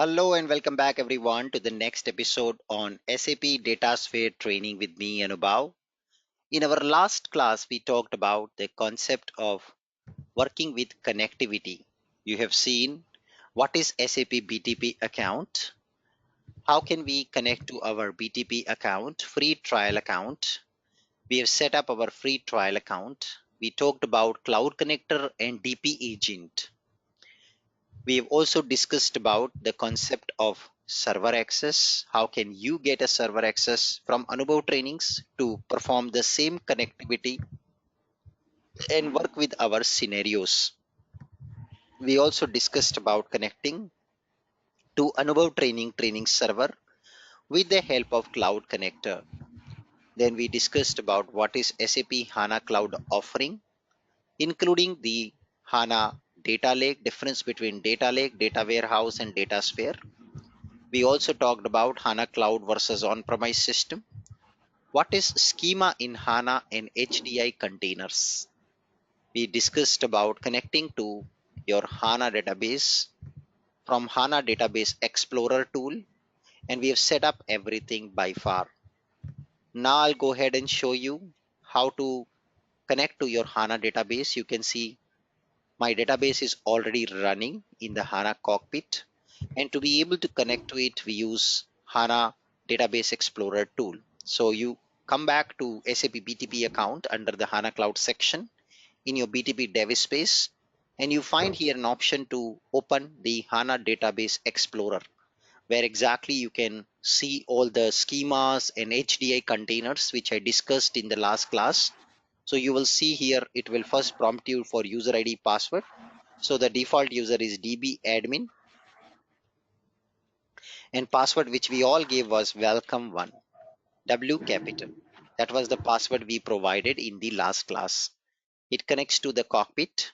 Hello and welcome back everyone to the next episode on SAP DataSphere training with me Anubhav. In our last class, we talked about the concept of working with connectivity. You have seen what is SAP BTP account, how can we connect to our BTP account, free trial account. We have set up our free trial account. We talked about Cloud Connector and DP Agent. We have also discussed about the concept of server access. How can you get a server access from Anubhav trainings to perform the same connectivity and work with our scenarios. We also discussed about connecting to Anubhav training server with the help of Cloud Connector. Then we discussed about what is SAP HANA Cloud offering, including the HANA data lake, difference between data lake, data warehouse, and data sphere. We also talked about HANA Cloud versus on-premise system. What is schema in HANA and HDI containers? We discussed about connecting to your HANA database from HANA Database Explorer tool, and we have set up everything by far. Now I'll go ahead and show you how to connect to your HANA database. You can see my database is already running in the HANA cockpit. And to be able to connect to it, we use HANA Database Explorer tool. So you come back to SAP BTP account under the HANA Cloud section in your BTP dev space, and you find here an option to open the HANA Database Explorer, where exactly you can see all the schemas and HDI containers, which I discussed in the last class. So you will see here, it will first prompt you for user ID password. So the default user is DB admin, and password which we all gave was welcome1, W capital. That was the password we provided in the last class. It connects to the cockpit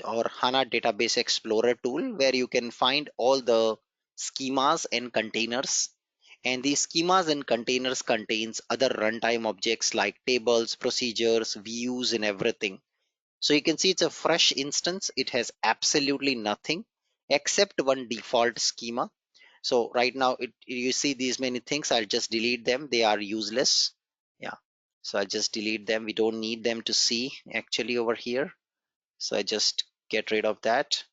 or HANA Database Explorer tool, where you can find all the schemas and containers. And these schemas and containers contains other runtime objects like tables, procedures, views, and everything. So you can see it's a fresh instance. It has absolutely nothing except one default schema. So right now you see these many things. I'll just delete them. They are useless. Yeah. So I just delete them. We don't need them to see actually over here. So I just get rid of that.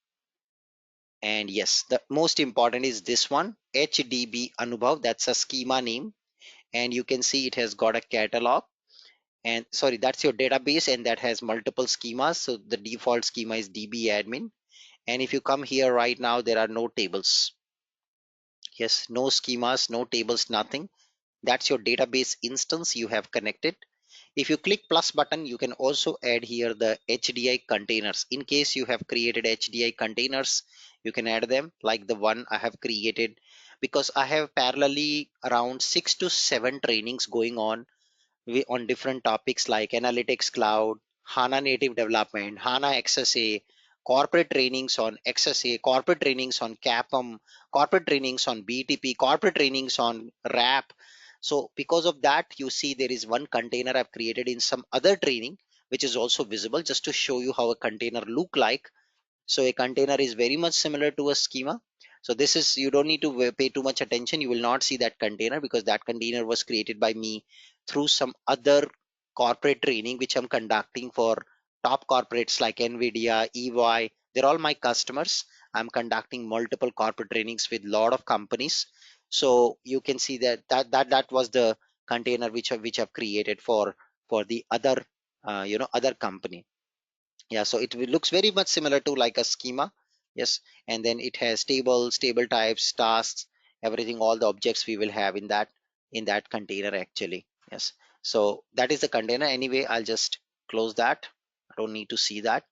And yes, the most important is this one, HDB Anubhav. That's a schema name. And you can see it has got a catalog. And sorry, that's your database, and that has multiple schemas. So the default schema is DB admin. And if you come here right now, there are no tables. Yes, no schemas, no tables, nothing. That's your database instance you have connected. If you click plus button, you can also add here the HDI containers. In case you have created HDI containers, you can add them like the one I have created, because I have parallelly around 6 to 7 trainings going on different topics like analytics cloud, HANA native development, HANA XSA, corporate trainings on XSA, corporate trainings on CAPM, corporate trainings on BTP, corporate trainings on RAP. So because of that, you see there is one container I've created in some other training, which is also visible just to show you how a container look like. So a container is very much similar to a schema. So this is, you don't need to pay too much attention. You will not see that container because that container was created by me through some other corporate training, which I'm conducting for top corporates like NVIDIA, EY. They're all my customers. I'm conducting multiple corporate trainings with a lot of companies. So you can see that was the container which I've created for the other other company. Yeah, so looks very much similar to like a schema. Yes, and then it has tables, table types, tasks, everything, all the objects we will have in that container actually. Yes, so that is the container. Anyway, I'll just close that. I don't need to see that.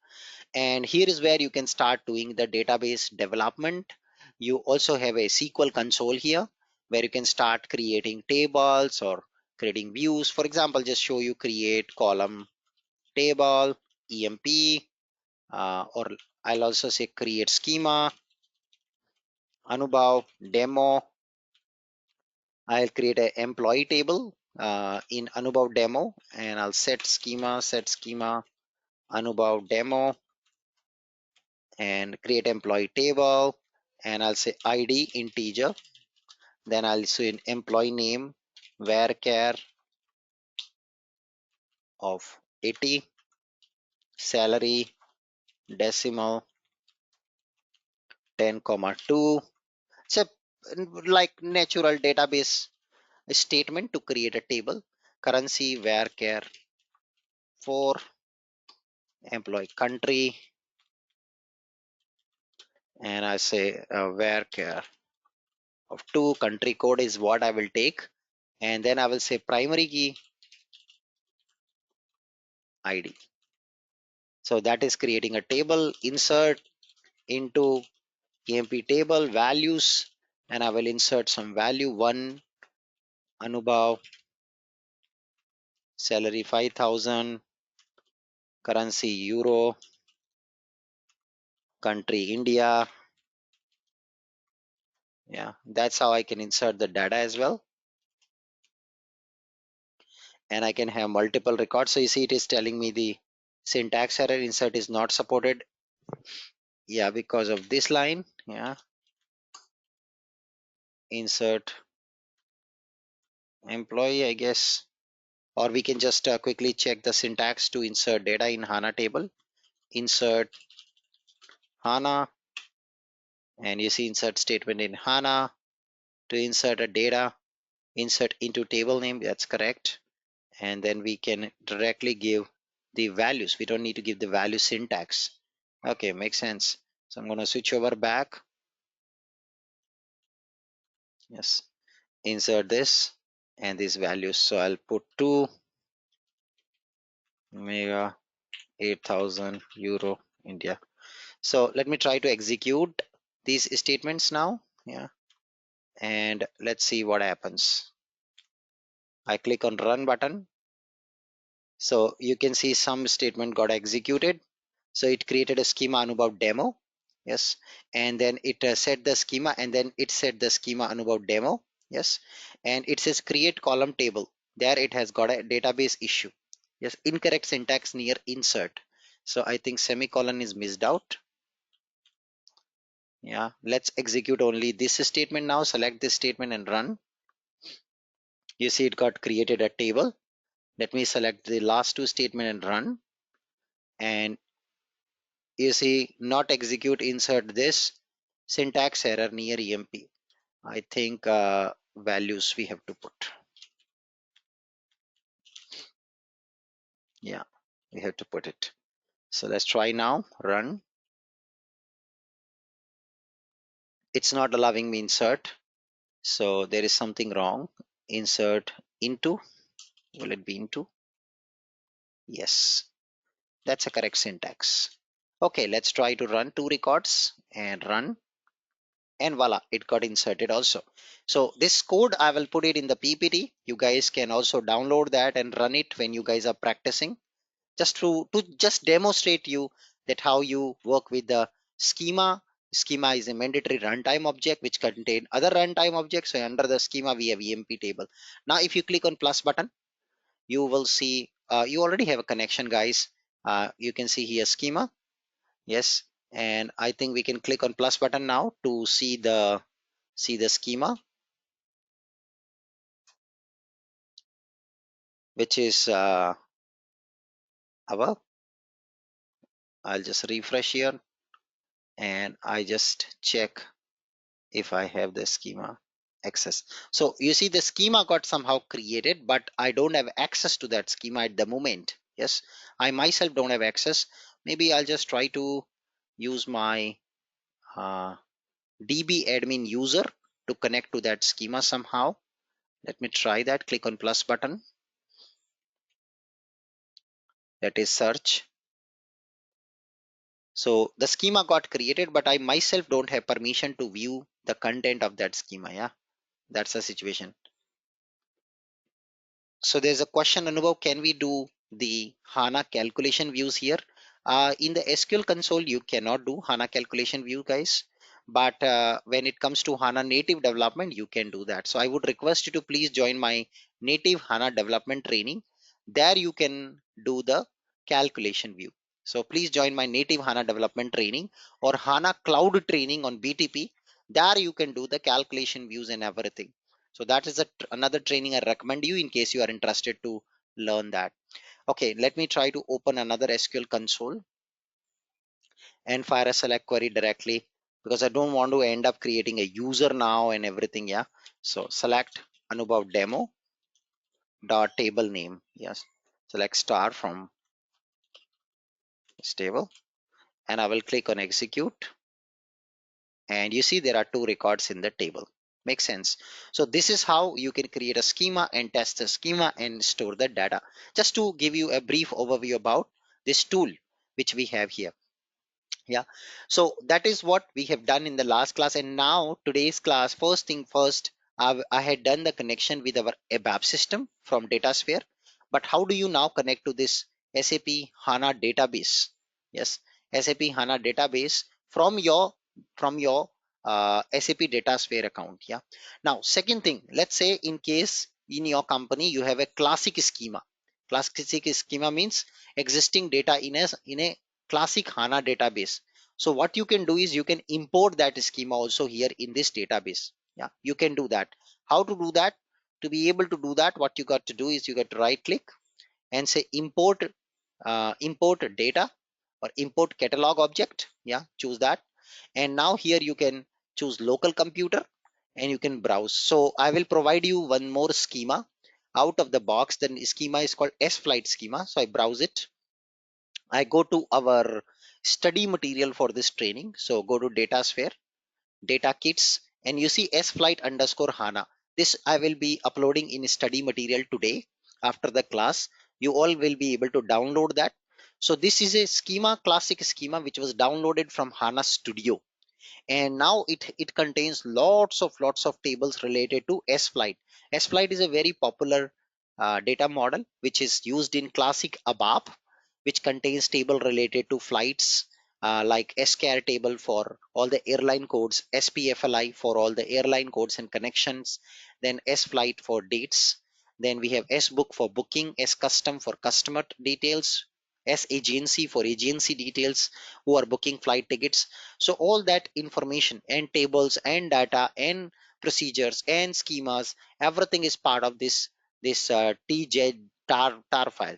And here is where you can start doing the database development. You also have a SQL console here where you can start creating tables or creating views. For example, just show you create column table emp, or I'll also say create schema, Anubhav demo. I'll create an employee table in Anubhav demo, and I'll set schema Anubhav demo, and create employee table. and I'll say ID integer. Then I'll say an employee name varchar of 80, salary decimal 10,2. So like natural database statement to create a table. Currency varchar for employee country, and I say varchar of 2, country code is what I will take, and then I will say primary key ID. So that is creating a table. Insert into EMP table values, and I will insert some value. 1 Anubhav, salary 5,000, currency euro, country India. Yeah, that's how I can insert the data as well. And I can have multiple records. So you see it is telling me the syntax error, insert is not supported. Yeah, because of this line. Yeah, insert employee, I guess. Or we can just quickly check the syntax to insert data in HANA table. Insert HANA, and you see insert statement in HANA to insert a data, insert into table name. That's correct. And then we can directly give the values. We don't need to give the value syntax. Okay, makes sense. So I'm going to switch over back. Yes, insert this and these values. So I'll put 2 mega 8,000 euro India. So let me try to execute these statements now. Yeah, and let's see what happens. I click on run button. So you can see some statement got executed. So it created a schema Anubhav demo. Yes, and then it set the schema, and then it set the schema Anubhav demo. Yes, and it says create column table. There it has got a database issue. Yes, incorrect syntax near insert. So I think semicolon is missed out. Yeah, let's execute only this statement now. Select this statement and run. You see it got created a table. Let me select the last two statement and run. And you see not execute, insert this, syntax error near EMP. I think values we have to put. Yeah, we have to put it. So let's try now, run. It's not allowing me insert. So there is something wrong. Insert into, will it be into? Yes, that's a correct syntax. Okay, let's try to run 2 records and run. And voila, it got inserted also. So this code I will put it in the PPT. You guys can also download that and run it when you guys are practicing, just to just demonstrate you that how you work with the schema. Schema is a mandatory runtime object which contain other runtime objects. So under the schema we have EMP table. Now if you click on plus button, you will see you already have a connection, guys. You can see here schema. Yes, and I think we can click on plus button now to see the schema, which is our, I'll just refresh here and I just check if I have the schema access. So you see the schema got somehow created, but I don't have access to that schema at the moment. Yes, I myself don't have access. Maybe I'll just try to use my DB admin user to connect to that schema somehow. Let me try that. Click on plus button, that is search. So the schema got created, but I myself don't have permission to view the content of that schema. Yeah, that's the situation. So there's a question, Anubhav, can we do the HANA calculation views here? In the SQL console, you cannot do HANA calculation view, guys. But when it comes to HANA native development, you can do that. So I would request you to please join my native HANA development training. There you can do the calculation view. So please join my native HANA development training or HANA cloud training on BTP. There you can do the calculation views and everything. So that is another training I recommend you in case you are interested to learn that. Okay, let me try to open another SQL console and fire a select query directly, because I don't want to end up creating a user now and everything. Yeah. So select Anubhav demo dot table name. Yes. Select star from this table and I will click on execute. And you see there are two records in the table. Makes sense. So this is how you can create a schema and test the schema and store the data. Just to give you a brief overview about this tool which we have here. Yeah, so that is what we have done in the last class. And now today's class, first thing first, I had done the connection with our ABAP system from DataSphere. But how do you now connect to this SAP HANA database? Yes, SAP HANA database from your SAP DataSphere account. Yeah. Now, second thing, let's say in case in your company you have a classic schema. Classic schema means existing data in a classic HANA database. So what you can do is you can import that schema also here in this database. Yeah, you can do that. How to do that? To be able to do that, what you got to do is you got to right click and say import data or import catalog object. Yeah, choose that. And now here you can choose local computer and you can browse. So I will provide you one more schema out of the box. Then schema is called S flight schema. So I browse it. I go to our study material for this training. So go to DataSphere, data kits, and you see S flight underscore HANA. This I will be uploading in study material today after the class. You all will be able to download that. So this is a schema, classic schema, which was downloaded from HANA Studio. And now it contains lots of tables related to S flight is a very popular data model which is used in classic ABAP, which contains table related to flights, like SCAR table for all the airline codes, SPFLI for all the airline codes and connections, then S flight for dates, then we have S book for booking, S custom for customer details, S agency for agency details who are booking flight tickets. So all that information and tables and data and procedures and schemas, everything is part of this tj tar file.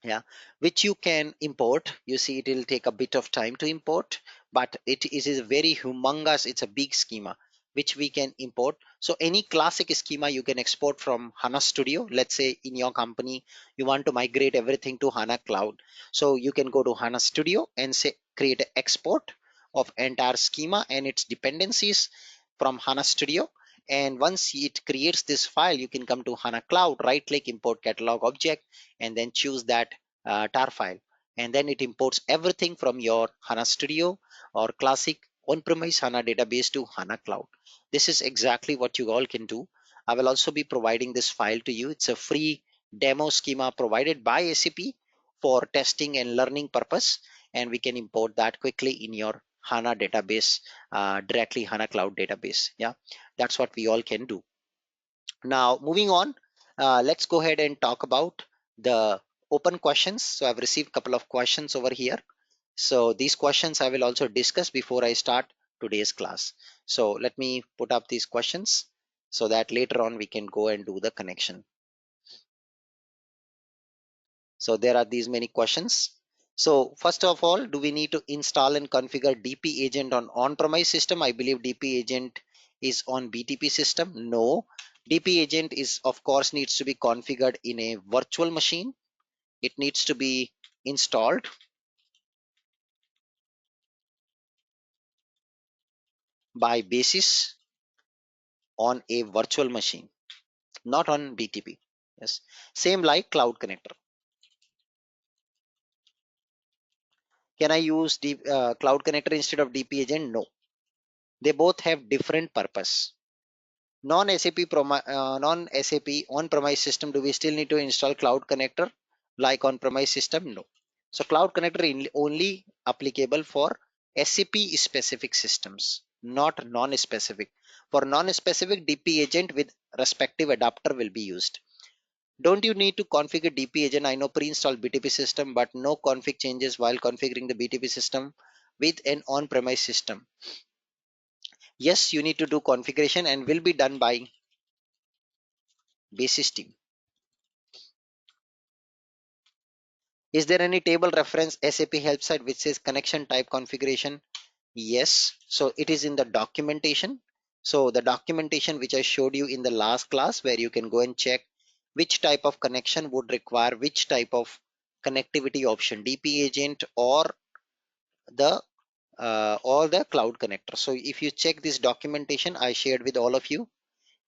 Yeah, which you can import. You see it will take a bit of time to import, but it is very humongous. It's a big schema which we can import. So any classic schema you can export from HANA Studio. Let's say in your company you want to migrate everything to HANA Cloud, so you can go to HANA Studio and say create an export of entire schema and its dependencies from HANA Studio. And once it creates this file, you can come to HANA Cloud, right click, import catalog object, and then choose that tar file. And then it imports everything from your HANA Studio or classic on-premise HANA database to HANA Cloud. This is exactly what you all can do. I will also be providing this file to you. It's a free demo schema provided by SAP for testing and learning purpose. And we can import that quickly in your HANA database, directly HANA Cloud database. Yeah, that's what we all can do. Now, moving on, let's go ahead and talk about the open questions. So I've received a couple of questions over here. So these questions I will also discuss before I start today's class. So let me put up these questions so that later on we can go and do the connection. So there are these many questions. So first of all, do we need to install and configure DP agent on on-premise system? I believe DP agent is on BTP system. No, DP agent is of course needs to be configured in a virtual machine. It needs to be installed by basis on a virtual machine, not on BTP. Yes, same like Cloud Connector. Can I use Cloud Connector instead of DP agent? No, they both have different purpose. Non-SAP on-premise system, do we still need to install Cloud Connector like on-premise system? No. So Cloud Connector only applicable for SAP specific systems, not non-specific. For non-specific, DP agent with respective adapter will be used. Don't you need to configure DP agent? I know pre-install BTP system, but no config changes while configuring the BTP system with an on-premise system. Yes, you need to do configuration and will be done by basis team. Is there any table reference SAP help site which says connection type configuration? Yes, so it is in the documentation. So the documentation which I showed you in the last class, where you can go and check which type of connection would require which type of connectivity option, DP agent the or the cloud connector. So if you check this documentation I shared with all of you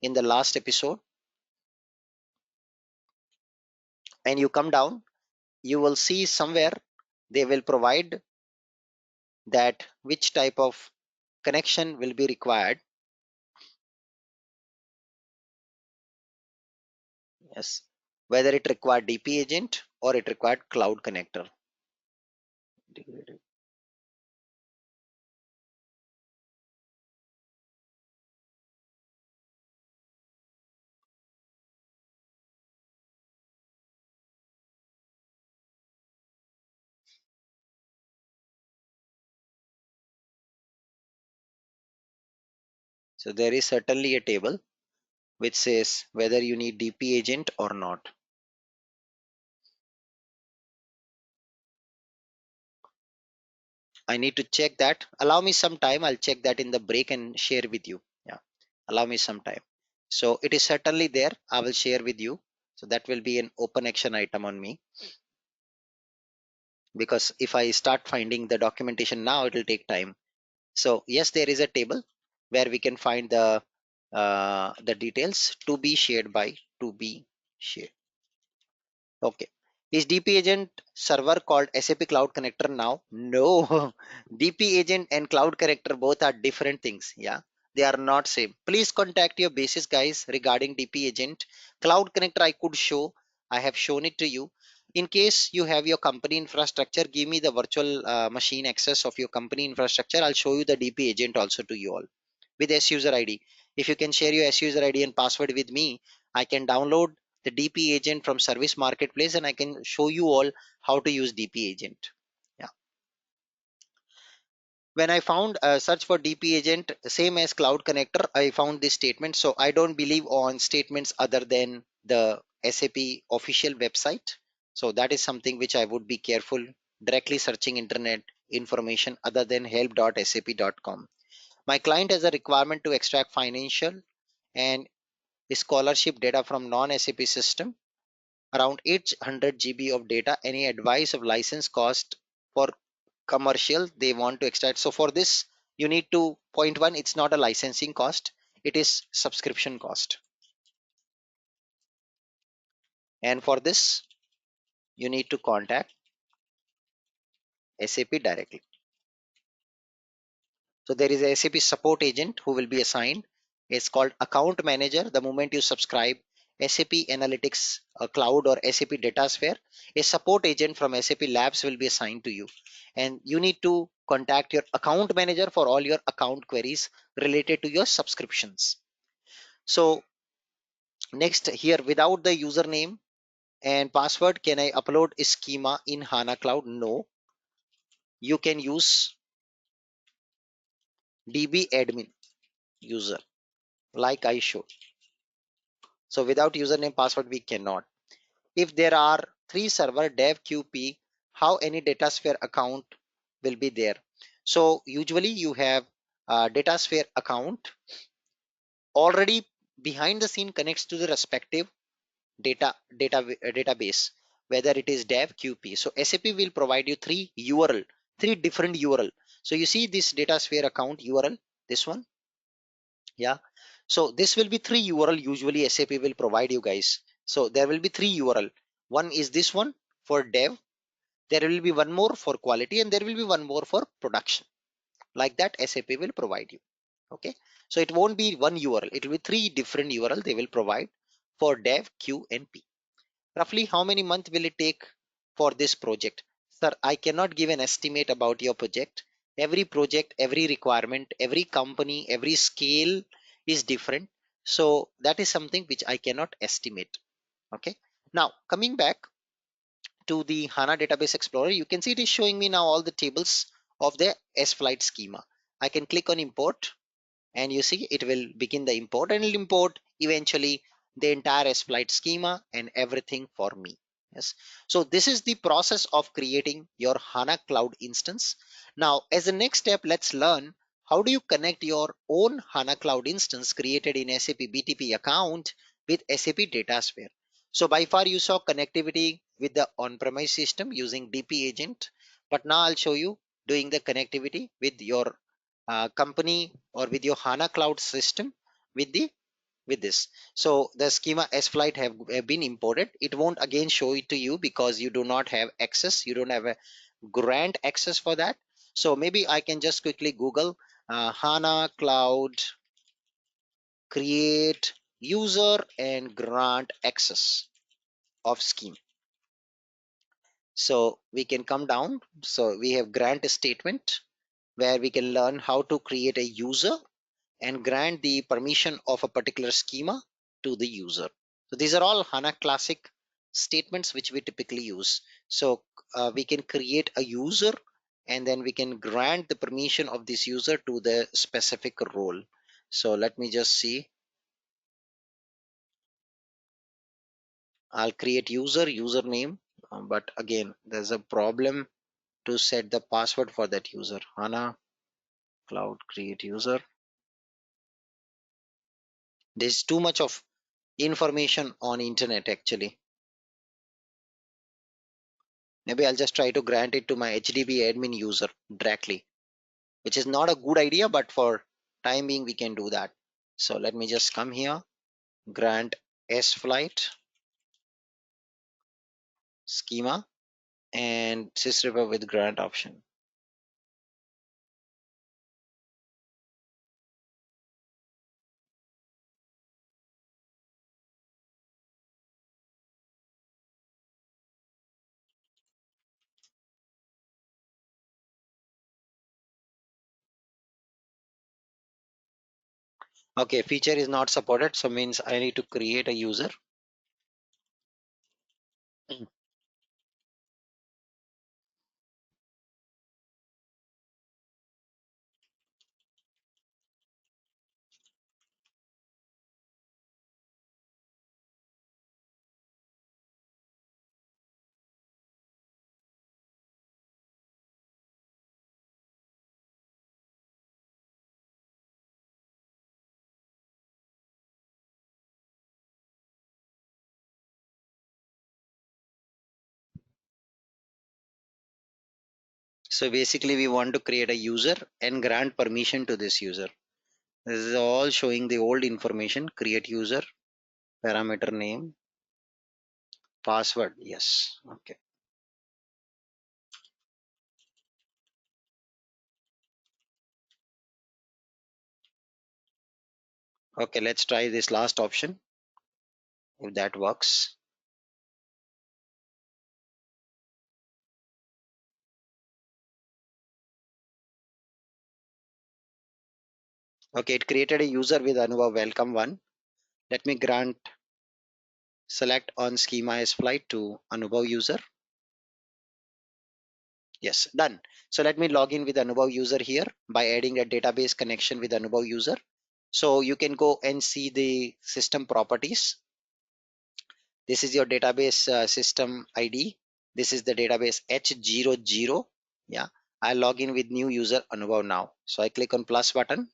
in the last episode, and you come down, you will see somewhere they will provide that which type of connection will be required. Yes, whether it required DP agent or it required cloud connector. So there is certainly a table which says whether you need DP agent or not. I need to check that. Allow me some time. I'll check that in the break and share with you. Yeah, allow me some time. So it is certainly there. I will share with you. So that will be an open action item on me, because if I start finding the documentation now, it will take time. So yes, there is a table where we can find the details to be shared by to be shared. Okay. Is DP agent server called SAP Cloud Connector now? No. DP agent and Cloud Connector both are different things. Yeah, they are not same. Please contact your basis guys regarding DP agent. Cloud Connector I could show. I have shown it to you. In case you have your company infrastructure, give me the virtual machine access of your company infrastructure. I'll show you the DP agent also to you all with SUser ID. If you can share your SUser ID and password with me, I can download the DP agent from Service Marketplace and I can show you all how to use DP agent. Yeah. When I found search for DP agent, same as Cloud Connector, I found this statement. So I don't believe on statements other than the SAP official website. So that is something which I would be careful directly searching internet information other than help.sap.com. My client has a requirement to extract financial and scholarship data from non-SAP system, around 800 GB of data. Any advice of license cost for commercial they want to extract? So for this, you need to point one, it's not a licensing cost, it is subscription cost. And for this, you need to contact SAP directly. So there is a SAP support agent who will be assigned. It's called account manager. The moment you subscribe SAP Analytics Cloud or SAP Datasphere, a support agent from SAP Labs will be assigned to you. And you need to contact your account manager for all your account queries related to your subscriptions. So next here, without the username and password, can I upload a schema in HANA Cloud? No. You can use DB admin user like I showed. So without username password, we cannot. If there are three server dev qp, how any datasphere account will be there? So usually you have a datasphere account already behind the scene connects to the respective database, whether it is dev qp. So SAP will provide you three different URL. So you see this datasphere account URL, this one. Yeah, so this will be three URL usually SAP will provide you guys. So there will be three URL. One is this one for dev, there will be one more for quality, and there will be one more for production. Like that SAP will provide you. Okay, so it won't be one URL, it will be three different URL they will provide for dev, q and p. Roughly how many months will it take for this project? Sir, I cannot give an estimate about your project. Every project, every requirement, every company, every scale is different. So that is something which I cannot estimate. Okay. Now coming back to the HANA Database Explorer, you can see it is showing me now all the tables of the S-Flight schema. I can click on import and you see it will begin the import and it'll import eventually the entire S-Flight schema and everything for me. Yes. So this is the process of creating your HANA Cloud instance. Now, as a next step, let's learn how do you connect your own HANA Cloud instance created in SAP BTP account with SAP Datasphere. So by far you saw connectivity with the on-premise system using DP agent, but now I'll show you doing the connectivity with your company or with your HANA Cloud system with the with this. So the schema S flight have been imported. It won't again show it to you because you do not have access. You don't have a grant access for that. So maybe I can just quickly Google HANA Cloud create user and grant access of scheme. So we can come down. So we have grant statement where we can learn how to create a user and grant the permission of a particular schema to the user. So these are all HANA classic statements which we typically use. So we can create a user and then we can grant the permission of this user to the specific role. So let me just see. I'll create user, username, but again, there's a problem to set the password for that user. HANA Cloud create user. There's too much of information on internet actually. Maybe I'll just try to grant it to my HDB admin user directly, which is not a good idea, but for time being, we can do that. So let me just come here, grant S flight schema and sysrepa with grant option. Okay, feature is not supported. So means I need to create a user. Mm. So basically we want to create a user and grant permission to this user. This is all showing the old information, create user, parameter name, password. Yes. Okay. Okay, let's try this last option if that works. Okay, it created a user with Anubhav welcome one. Let me grant select on schema as flight to Anubhav user. Yes, done. So let me log in with Anubhav user here by adding a database connection with Anubhav user. So you can go and see the system properties. This is your database system ID. This is the database H00. Yeah, I log in with new user Anubhav now. So I click on plus button.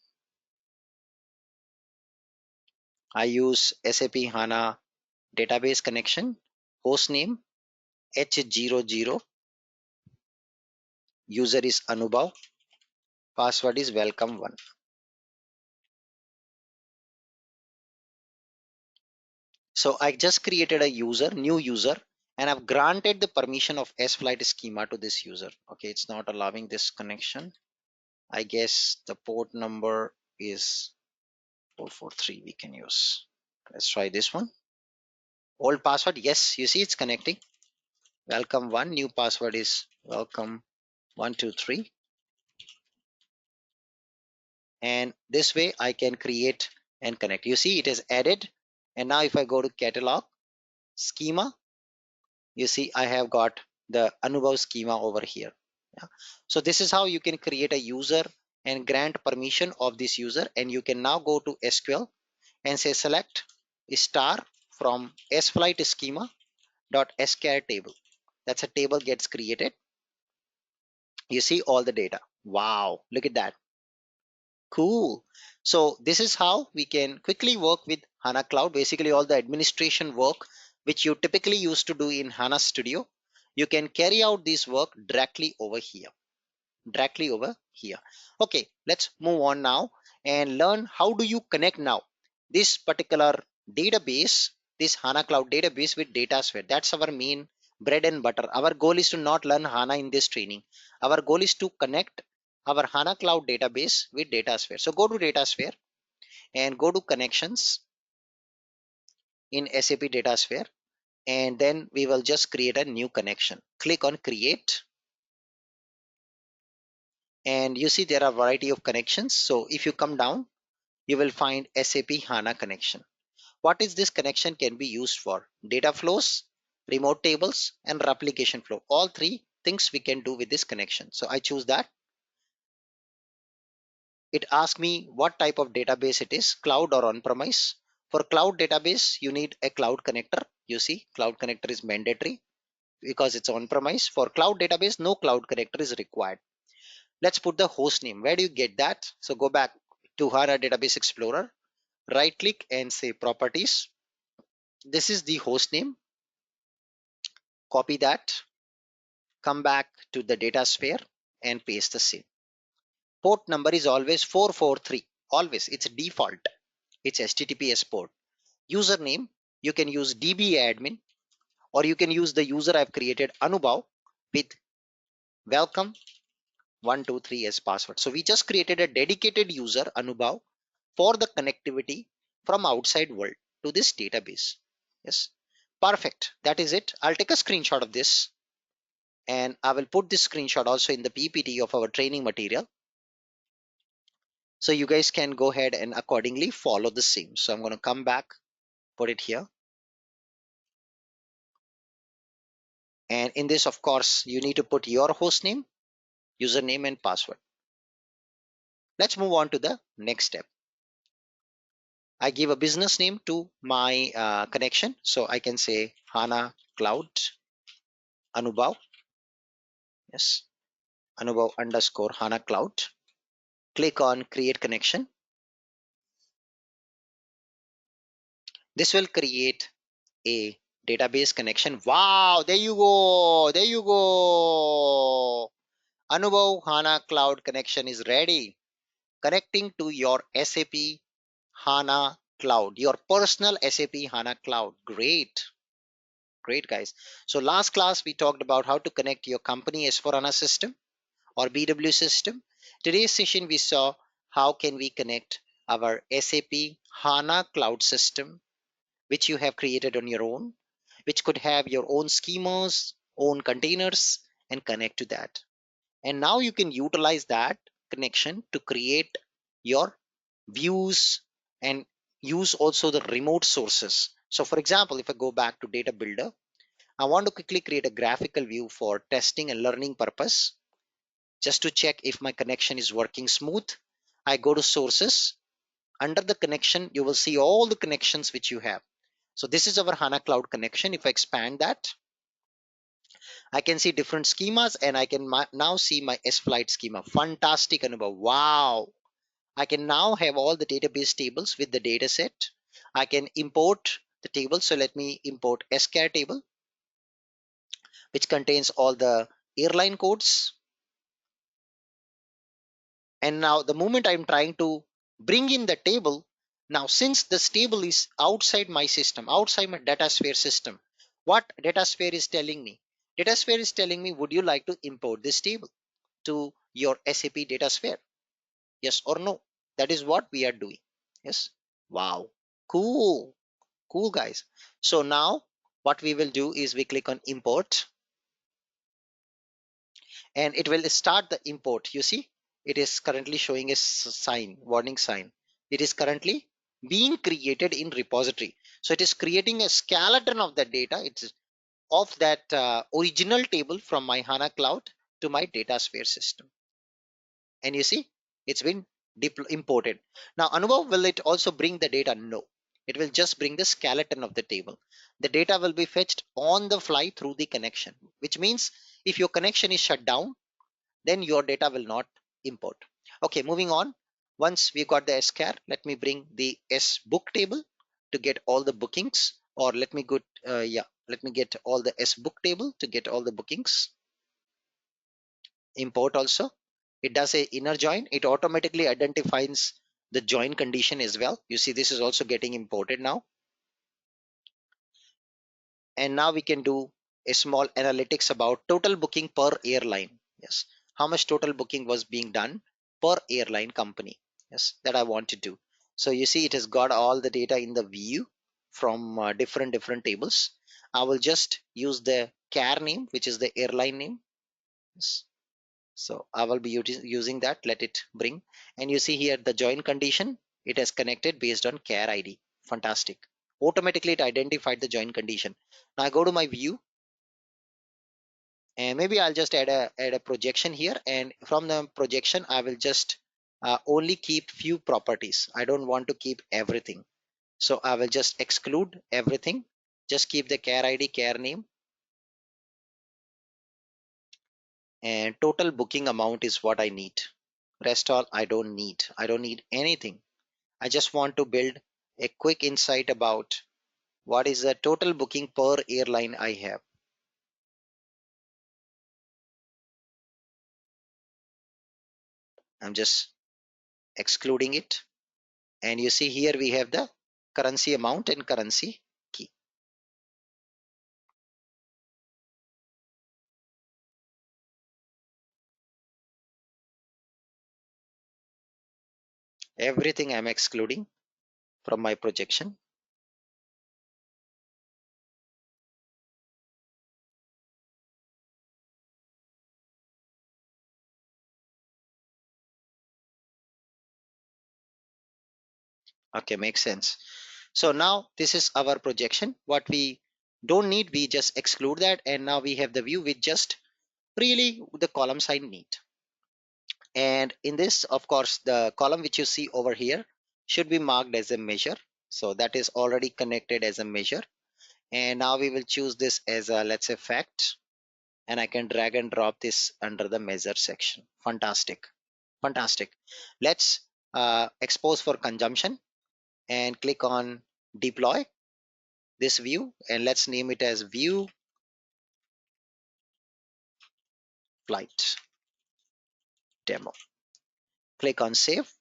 I use SAP HANA database connection, host name H00, user is Anubhav, password is welcome one. So I just created a user, new user, and I've granted the permission of S flight schema to this user. Okay, it's not allowing this connection. I guess the port number is 443 we can use. Let's try this one. Old password, yes, you see it's connecting. Welcome one, new password is welcome 123. And this way I can create and connect. You see it is added. And now if I go to catalog schema, you see I have got the Anubhav schema over here. Yeah. So this is how you can create a user and grant permission of this user, and you can now go to SQL and say select star from sflight schema dot scare table. That's a table gets created. You see all the data. Wow, look at that. Cool. So this is how we can quickly work with HANA Cloud. Basically all the administration work which you typically used to do in HANA Studio, you can carry out this work directly over here. Okay, let's move on now and learn how do you connect now this particular database, this HANA Cloud database with DataSphere. That's our main bread and butter. Our goal is to not learn HANA in this training. Our goal is to connect our HANA Cloud database with DataSphere. So go to DataSphere and go to connections in SAP DataSphere, and then we will just create a new connection. Click on create, and you see there are a variety of connections. So if you come down, you will find SAP HANA connection. What is this connection can be used for? Data flows, remote tables, and replication flow. All three things we can do with this connection. So I choose that. It asks me what type of database it is, cloud or on-premise. For cloud database, you need a cloud connector. You see, cloud connector is mandatory because it's on-premise. For cloud database, no cloud connector is required. Let's put the host name. Where do you get that? So go back to HANA Database Explorer, right click and say properties. This is the host name. Copy that, come back to the data sphere and paste the same. Port number is always 443. Always, it's default. It's HTTPS port. Username, you can use dbadmin, or you can use the user I've created, Anubhav, with welcome 123 as password. So we just created a dedicated user, Anubhav, for the connectivity from outside world to this database. Yes, perfect. That is it. I'll take a screenshot of this, and I will put this screenshot also in the PPT of our training material. So you guys can go ahead and accordingly follow the same. So I'm going to come back, put it here. And in this, of course, you need to put your host name, username, and password. Let's move on to the next step. I give a business name to my connection. So I can say HANA Cloud Anubhav. Yes, Anubhav underscore HANA Cloud. Click on create connection. This will create a database connection. Wow, there you go. There you go. Anubhav HANA Cloud connection is ready. Connecting to your SAP HANA Cloud, your personal SAP HANA Cloud. Great. Great, guys. So last class, we talked about how to connect your company S4HANA system or BW system. Today's session, we saw how can we connect our SAP HANA Cloud system, which you have created on your own, which could have your own schemas, own containers, and connect to that. And now you can utilize that connection to create your views and use also the remote sources. So for example, if I go back to data builder, I want to quickly create a graphical view for testing and learning purpose. Just to check if my connection is working smooth, I go to sources. Under the connection, you will see all the connections which you have. So this is our HANA Cloud connection. If I expand that, I can see different schemas, and I can now see my S-Flight schema. Fantastic, Anubhav. Wow. I can now have all the database tables with the data set. I can import the table. So let me import SCAR table, which contains all the airline codes. And now the moment I'm trying to bring in the table, now since this table is outside my system, outside my DataSphere system, what DataSphere is telling me? DataSphere is telling me, would you like to import this table to your SAP DataSphere? Yes or no? That is what we are doing. Yes. Wow. Cool. Cool, guys. So now what we will do is we click on import, and it will start the import. You see, it is currently showing a sign, warning sign. It is currently being created in repository. So it is creating a skeleton of the data. It's of that original table from my HANA Cloud to my DataSphere system. And you see, It's been imported. Now Anubhav, will it also bring the data? No, it will just bring the skeleton of the table. The data will be fetched on the fly through the connection, which means if your connection is shut down, then your data will not import. Okay, moving on. Once we got the SCAR, let me bring the S book table to get all the bookings, or let me go, let me get all the S book table to get all the bookings. Import also. It does a inner join. It automatically identifies the join condition as well. You see, this is also getting imported now. And now we can do a small analytics about total booking per airline. Yes, how much total booking was being done per airline company. Yes, that I want to do. So you see, it has got all the data in the view from different tables. I will just use the car name, which is the airline name. Yes. So I will be using that. Let it bring. And you see here the join condition, it has connected based on car ID. Fantastic. Automatically it identified the join condition. Now I go to my view, and maybe I'll just add a projection here, and from the projection I will just only keep few properties. I don't want to keep everything, so I will just exclude everything. Just keep the car ID, car name, and total booking amount is what I need. Rest all I don't need anything. I just want to build a quick insight about what is the total booking per airline I have. I'm just excluding it. And you see here we have the currency amount and currency key. Everything I'm excluding from my projection. Okay, makes sense. So now this is our projection. What we don't need, we just exclude that. And now we have the view with just really the columns I need. And in this, of course, the column which you see over here should be marked as a measure. So that is already connected as a measure. And now we will choose this as a, let's say, fact. And I can drag and drop this under the measure section. Fantastic. Fantastic. Let's expose for consumption and click on deploy this view, and let's name it as view flight demo. Click on save.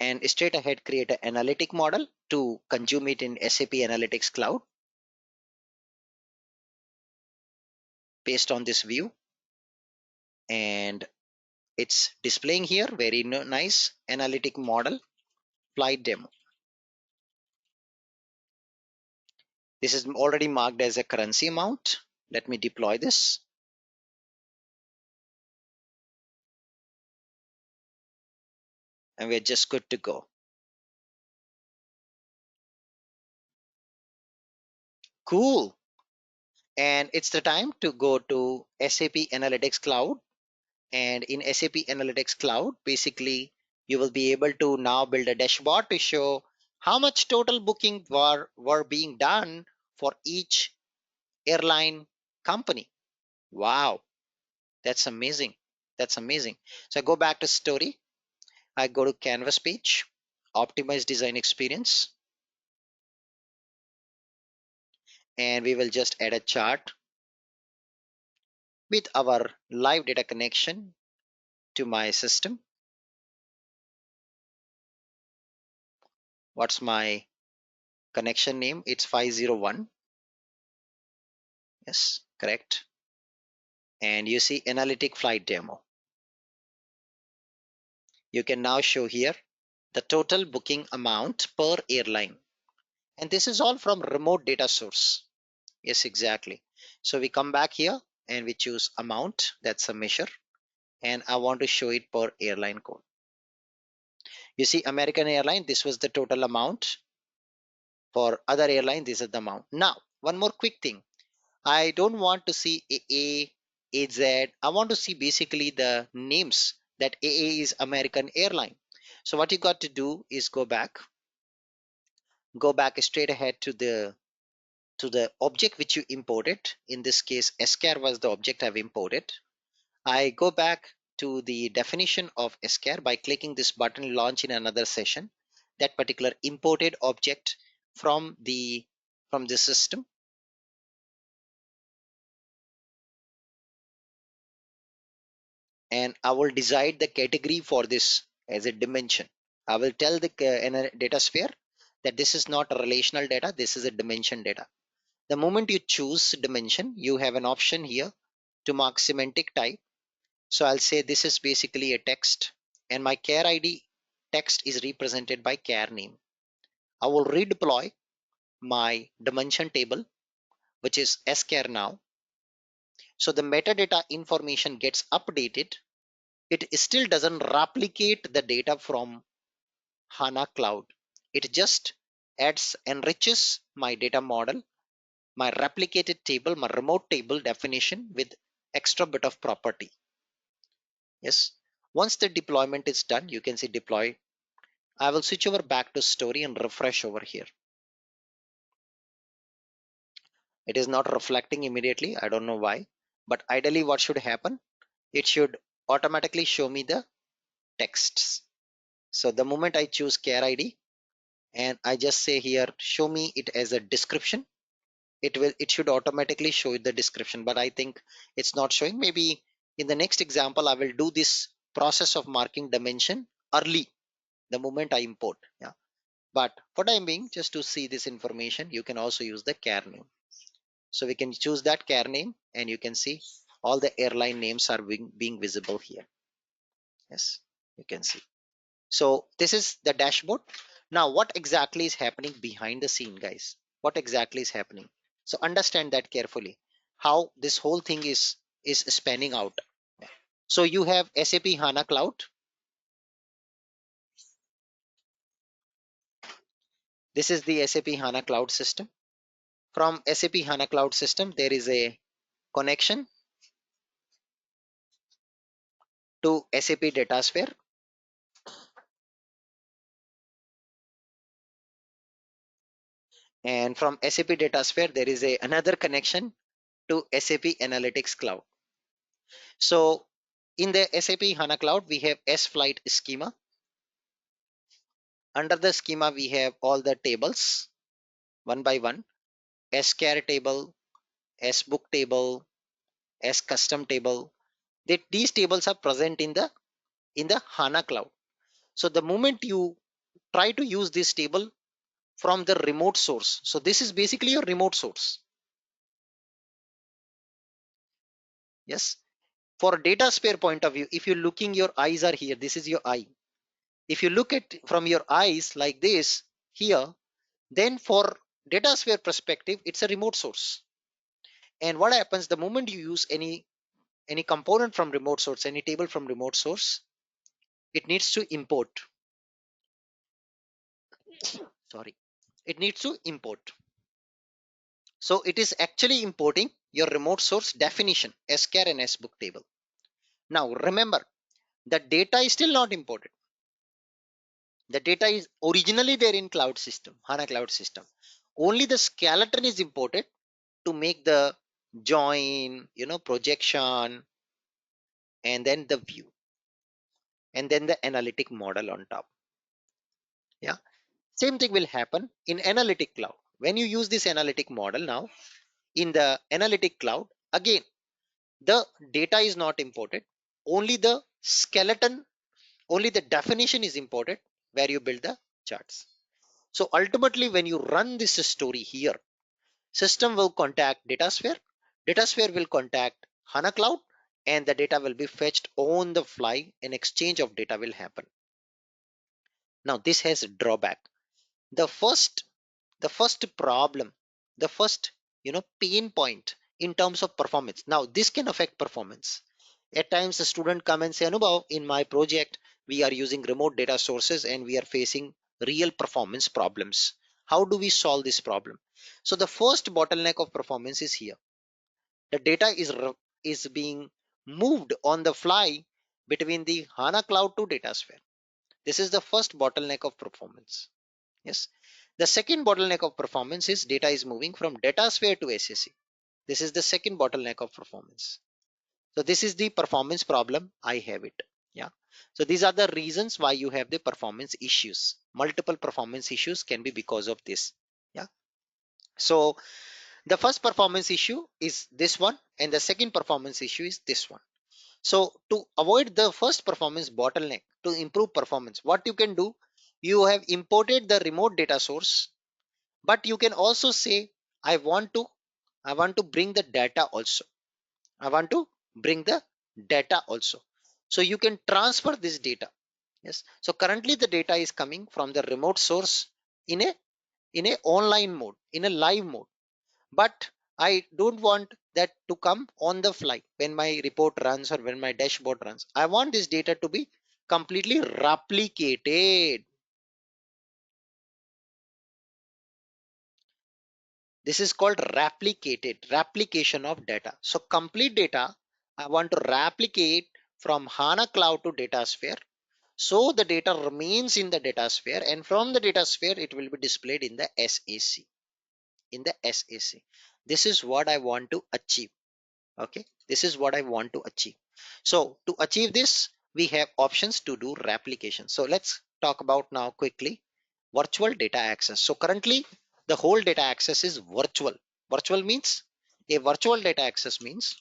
And straight ahead create an analytic model to consume it in SAP Analytics Cloud. Paste on this view, and it's displaying here very nice analytic model flight demo. This is already marked as a currency amount. Let me deploy this. And we're just good to go. Cool. And it's the time to go to SAP Analytics Cloud. And in SAP Analytics Cloud, basically, you will be able to now build a dashboard to show how much total booking were being done for each airline company. Wow, that's amazing. That's amazing. So I go back to story. I go to canvas page, optimize design experience, and we will just add a chart with our live data connection to my system. What's my connection name? It's 501. Yes, correct. And you see analytic flight demo. You can now show here the total booking amount per airline. And this is all from remote data source. Yes, exactly. So we come back here and we choose amount. That's a measure. And I want to show it per airline code. You see American Airline, this was the total amount. For other airline, this is the amount. Now, one more quick thing. I don't want to see AA, AZ. I want to see basically the names that AA is American airline. So what you got to do is go back straight ahead to the object which you imported. In this case, SCAR was the object I've imported. I go back to the definition of SCAR by clicking this button launch in another session, that particular imported object from the system. And I will decide the category for this as a dimension. I will tell the in a data sphere that this is not a relational data, this is a dimension data. The moment you choose dimension, you have an option here to mark semantic type. So I'll say this is basically a text, and my char ID text is represented by char name. I will redeploy my dimension table, which is schar now. So the metadata information gets updated. It still doesn't replicate the data from HANA Cloud. It just adds, enriches my data model, my replicated table, my remote table definition with extra bit of property. Yes. Once the deployment is done, you can see deploy. I will switch over back to story and refresh over here. It is not reflecting immediately. I don't know why, but ideally what should happen? It should automatically show me the texts. So the moment I choose char ID and I just say here, show me it as a description, it should automatically show the description, but I think it's not showing. Maybe in the next example, I will do this process of marking dimension early, the moment I import. Yeah. But for time being, just to see this information, you can also use the char name. So we can choose that char name and you can see all the airline names are being visible here. Yes, you can see. So this is the dashboard. Now, what exactly is happening behind the scene, guys? What exactly is happening? So understand that carefully, how this whole thing is spanning out. So you have SAP HANA Cloud. This is the SAP HANA Cloud system. From SAP HANA Cloud system, there is a connection to SAP DataSphere. And from SAP DataSphere, there is another connection to SAP Analytics Cloud. So in the SAP HANA Cloud, we have S-Flight schema. Under the schema, we have all the tables one by one. SCAR table, SBook table, SCustom table. These tables are present in the HANA Cloud. So the moment you try to use this table from the remote source, so this is basically your remote source. Yes. For a data sphere point of view, if you're looking, your eyes are here. This is your eye. If you look at from your eyes like this here, then for data sphere perspective, it's a remote source. And what happens the moment you use any component from remote source, any table from remote source, it needs to import. Sorry, it needs to import. So it is actually importing your remote source definition, SCAR and SBook table. Now remember, the data is still not imported. The data is originally there in cloud system, HANA cloud system. Only the skeleton is imported to make the join, projection, and then the view, and then the analytic model on top. Yeah. Same thing will happen in analytic cloud. When you use this analytic model now in the analytic cloud, again, the data is not imported. Only the skeleton, only the definition is imported where you build the charts. So ultimately, when you run this story here, system will contact DataSphere. DataSphere will contact HANA Cloud, and the data will be fetched on the fly. An exchange of data will happen. Now, this has a drawback. The first the first problem, the first pain point in terms of performance. Now this can affect performance. At times the student come and say, Anubhav, in my project we are using remote data sources and we are facing real performance problems. How do we solve this problem? So the first bottleneck of performance is here. The data is being moved on the fly between the HANA cloud to DataSphere. This is the first bottleneck of performance. Yes. The second bottleneck of performance is data is moving from DataSphere to SAC. This is the second bottleneck of performance. So this is the performance problem. I have it. Yeah. So these are the reasons why you have the performance issues. Multiple performance issues can be because of this. Yeah. So the first performance issue is this one, and the second performance issue is this one. So to avoid the first performance bottleneck, to improve performance, what you can do, you have imported the remote data source, but you can also say, I want to, I want to bring the data also. I want to bring the data also. So you can transfer this data. Yes. So currently the data is coming from the remote source in a online mode, in a live mode. But I don't want that to come on the fly when my report runs or when my dashboard runs. I want this data to be completely replicated. This is called replication of data. So complete data, I want to replicate from HANA Cloud to DataSphere. So the data remains in the DataSphere, and from the DataSphere, it will be displayed in the SAC. In the SAC. This is what I want to achieve. Okay, this is what I want to achieve. So to achieve this, we have options to do replication. So let's talk about now quickly virtual data access. So currently the whole data access is virtual. Virtual means, a virtual data access means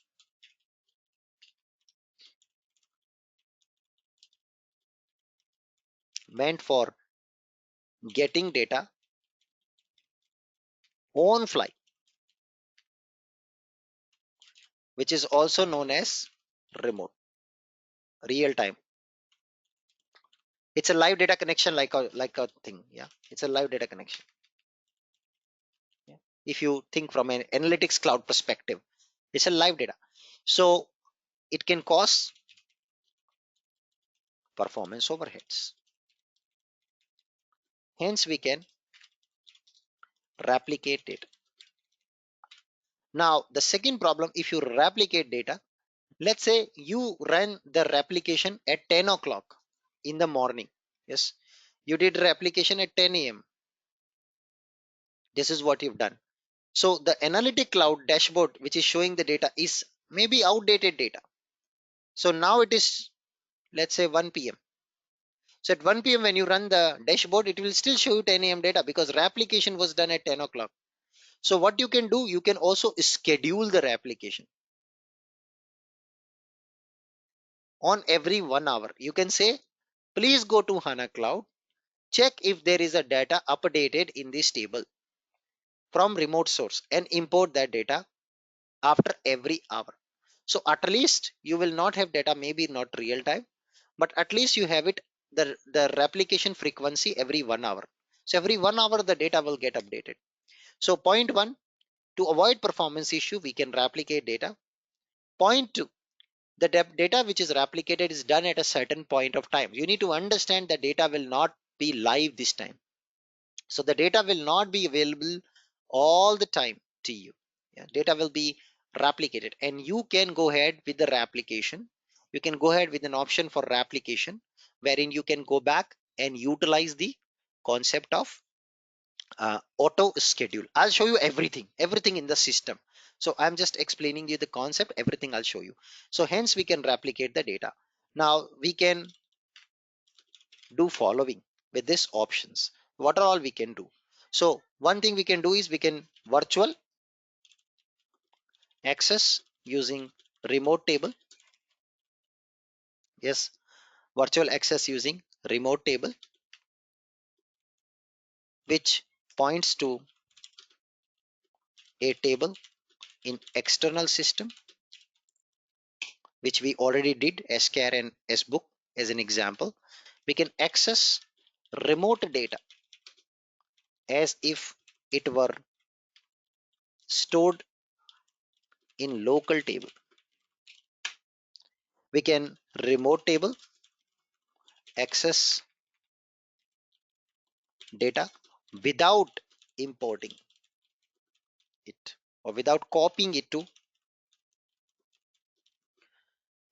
meant for getting data on fly, which is also known as remote, real time. It's a live data connection, like a thing. Yeah, it's a live data connection. Yeah. If you think from an analytics cloud perspective, it's a live data. So it can cause performance overheads. Hence, we can replicate it. Now, the second problem, if you replicate data, let's say you ran the replication at 10 o'clock in the morning. Yes, you did replication at 10 a.m. This is what you've done. So the analytic cloud dashboard, which is showing the data, is maybe outdated data. So now it is, let's say, 1 p.m. So at 1 p.m. when you run the dashboard, it will still show you 10 a.m. data because replication was done at 10 o'clock. So what you can do, you can also schedule the replication on every 1 hour. You can say, please go to HANA Cloud, check if there is a data updated in this table from remote source and import that data after every hour. So at least you will not have data, maybe not real time, but at least you have it, the replication frequency every 1 hour. So every 1 hour the data will get updated. So point one, to avoid performance issue, we can replicate data. Point two, the data which is replicated is done at a certain point of time. You need to understand the data will not be live this time. So the data will not be available all the time to you. Yeah, data will be replicated and you can go ahead with the replication. You can go ahead with an option for replication wherein you can go back and utilize the concept of auto schedule. I'll show you everything in the system. So I'm just explaining you the concept, everything I'll show you. So hence we can replicate the data. Now we can do following with these options. What are all we can do? So one thing we can do is we can virtual access using remote table. Yes, virtual access using remote table, which points to a table in external system, which we already did SCAR and SBook as an example. We can access remote data as if it were stored in local table. We can remote table access data without importing it or without copying it to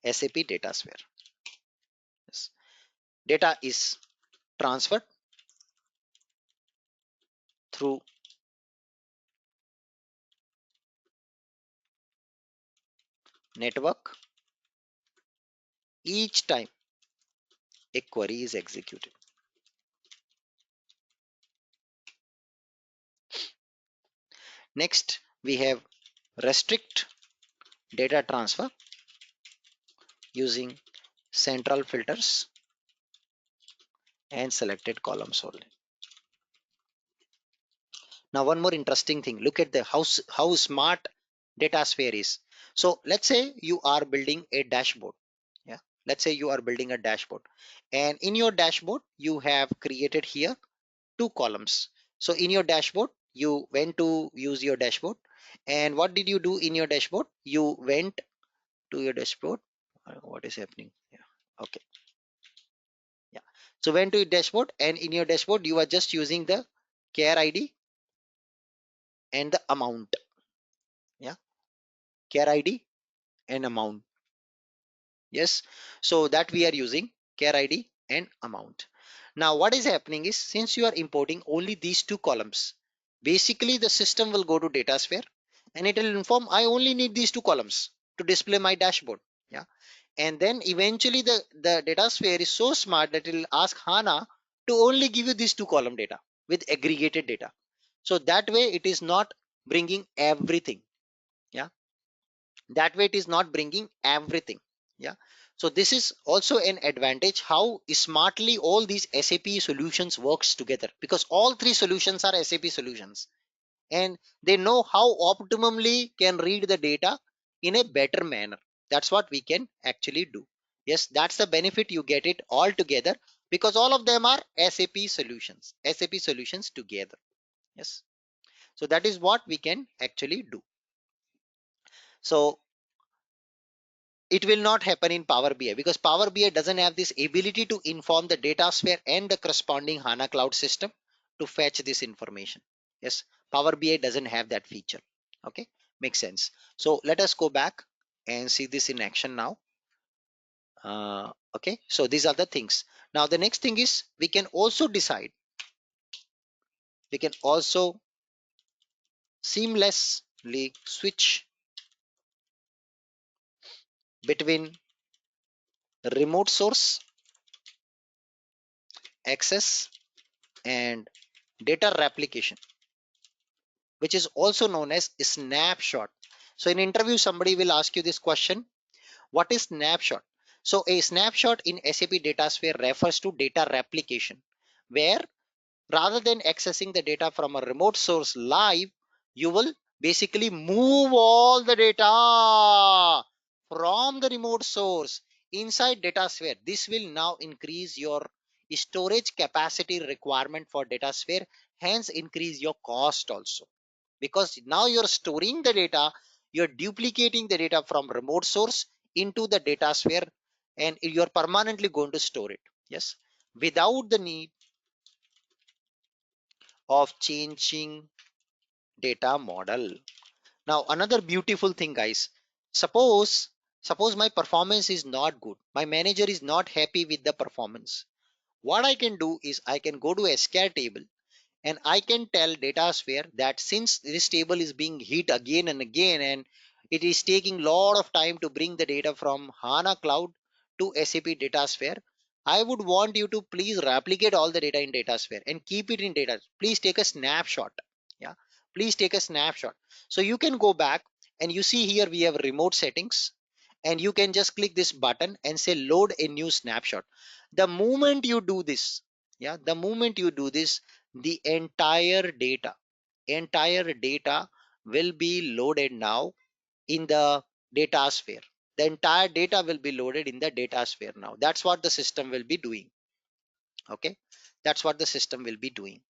SAP DataSphere. Yes. Data is transferred through network each time a query is executed. Next, we have restrict data transfer using central filters and selected columns only. Now, one more interesting thing, look at the how smart DataSphere is. So let's say you are building a dashboard. Yeah, let's say you are building a dashboard, and in your dashboard you have created here two columns. So in your dashboard, you went to use your dashboard, and what did you do in your dashboard? You went to your dashboard. What is happening? Yeah. Okay. Yeah. So went to your dashboard, and in your dashboard you are just using the care ID and the amount. Yeah, care ID and amount. Yes, so that we are using care ID and amount. Now what is happening is, since you are importing only these two columns, basically the system will go to DataSphere and it will inform I only need these two columns to display my dashboard. Yeah, and then eventually the DataSphere is so smart that it will ask HANA to only give you these two column data with aggregated data. So that way it is not bringing everything. Yeah, that way it is not bringing everything. Yeah, so this is also an advantage how smartly all these SAP solutions works together, because all three solutions are SAP solutions and they know how optimally can read the data in a better manner. That's what we can actually do. Yes, that's the benefit, you get it all together because all of them are SAP solutions together. Yes, so that is what we can actually do. So it will not happen in Power BI because Power BI doesn't have this ability to inform the DataSphere and the corresponding HANA cloud system to fetch this information. Yes, Power BI doesn't have that feature. Okay, makes sense. So let us go back and see this in action now. Okay, so these are the things. Now the next thing is we can also decide, we can also seamlessly switch between remote source access and data replication, which is also known as snapshot. So in interview, somebody will ask you this question, what is snapshot? So a snapshot in SAP DataSphere refers to data replication, where rather than accessing the data from a remote source live, you will basically move all the data from the remote source inside DataSphere. This will now increase your storage capacity requirement for DataSphere, hence increase your cost also, because now you're storing the data, you're duplicating the data from remote source into the DataSphere and you're permanently going to store it. Yes, without the need of changing data model. Now another beautiful thing, guys, suppose my performance is not good, my manager is not happy with the performance. What I can do is I can go to SCAR table and I can tell DataSphere that since this table is being hit again and again and it is taking a lot of time to bring the data from HANA cloud to SAP DataSphere, I would want you to please replicate all the data in DataSphere and keep it in data. Please take a snapshot. Yeah, please take a snapshot. So you can go back and you see here we have remote settings and you can just click this button and say load a new snapshot. The moment you do this, yeah, the moment you do this, the entire data will be loaded now in the DataSphere. The entire data will be loaded in the DataSphere now. That's what the system will be doing. Okay, that's what the system will be doing.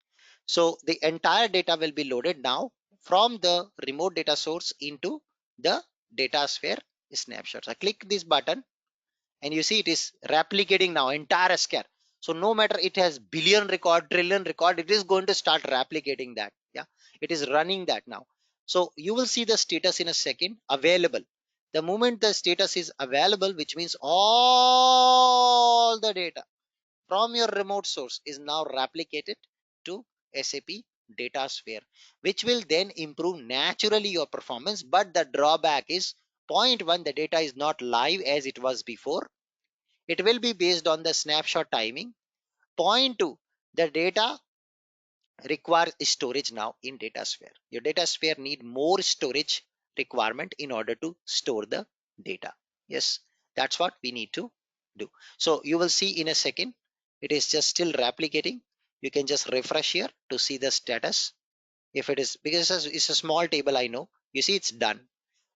So the entire data will be loaded now from the remote data source into the DataSphere snapshots. I click this button and you see it is replicating now entire SCAR. So no matter it has billion record, trillion record, it is going to start replicating that. Yeah, It is running that now. So you will see the status in a second. Available. The moment the status is available, which means all the data from your remote source is now replicated to SAP DataSphere, which will then improve naturally your performance. But the drawback is point one, the data is not live as it was before. It will be based on the snapshot timing. Point two, the data requires storage now in DataSphere. Your DataSphere need more storage requirement in order to store the data. Yes, that's what we need to do. So you will see in a second, it is just still replicating. You can just refresh here to see the status. If it is, because it's a small table, I know, you see it's done.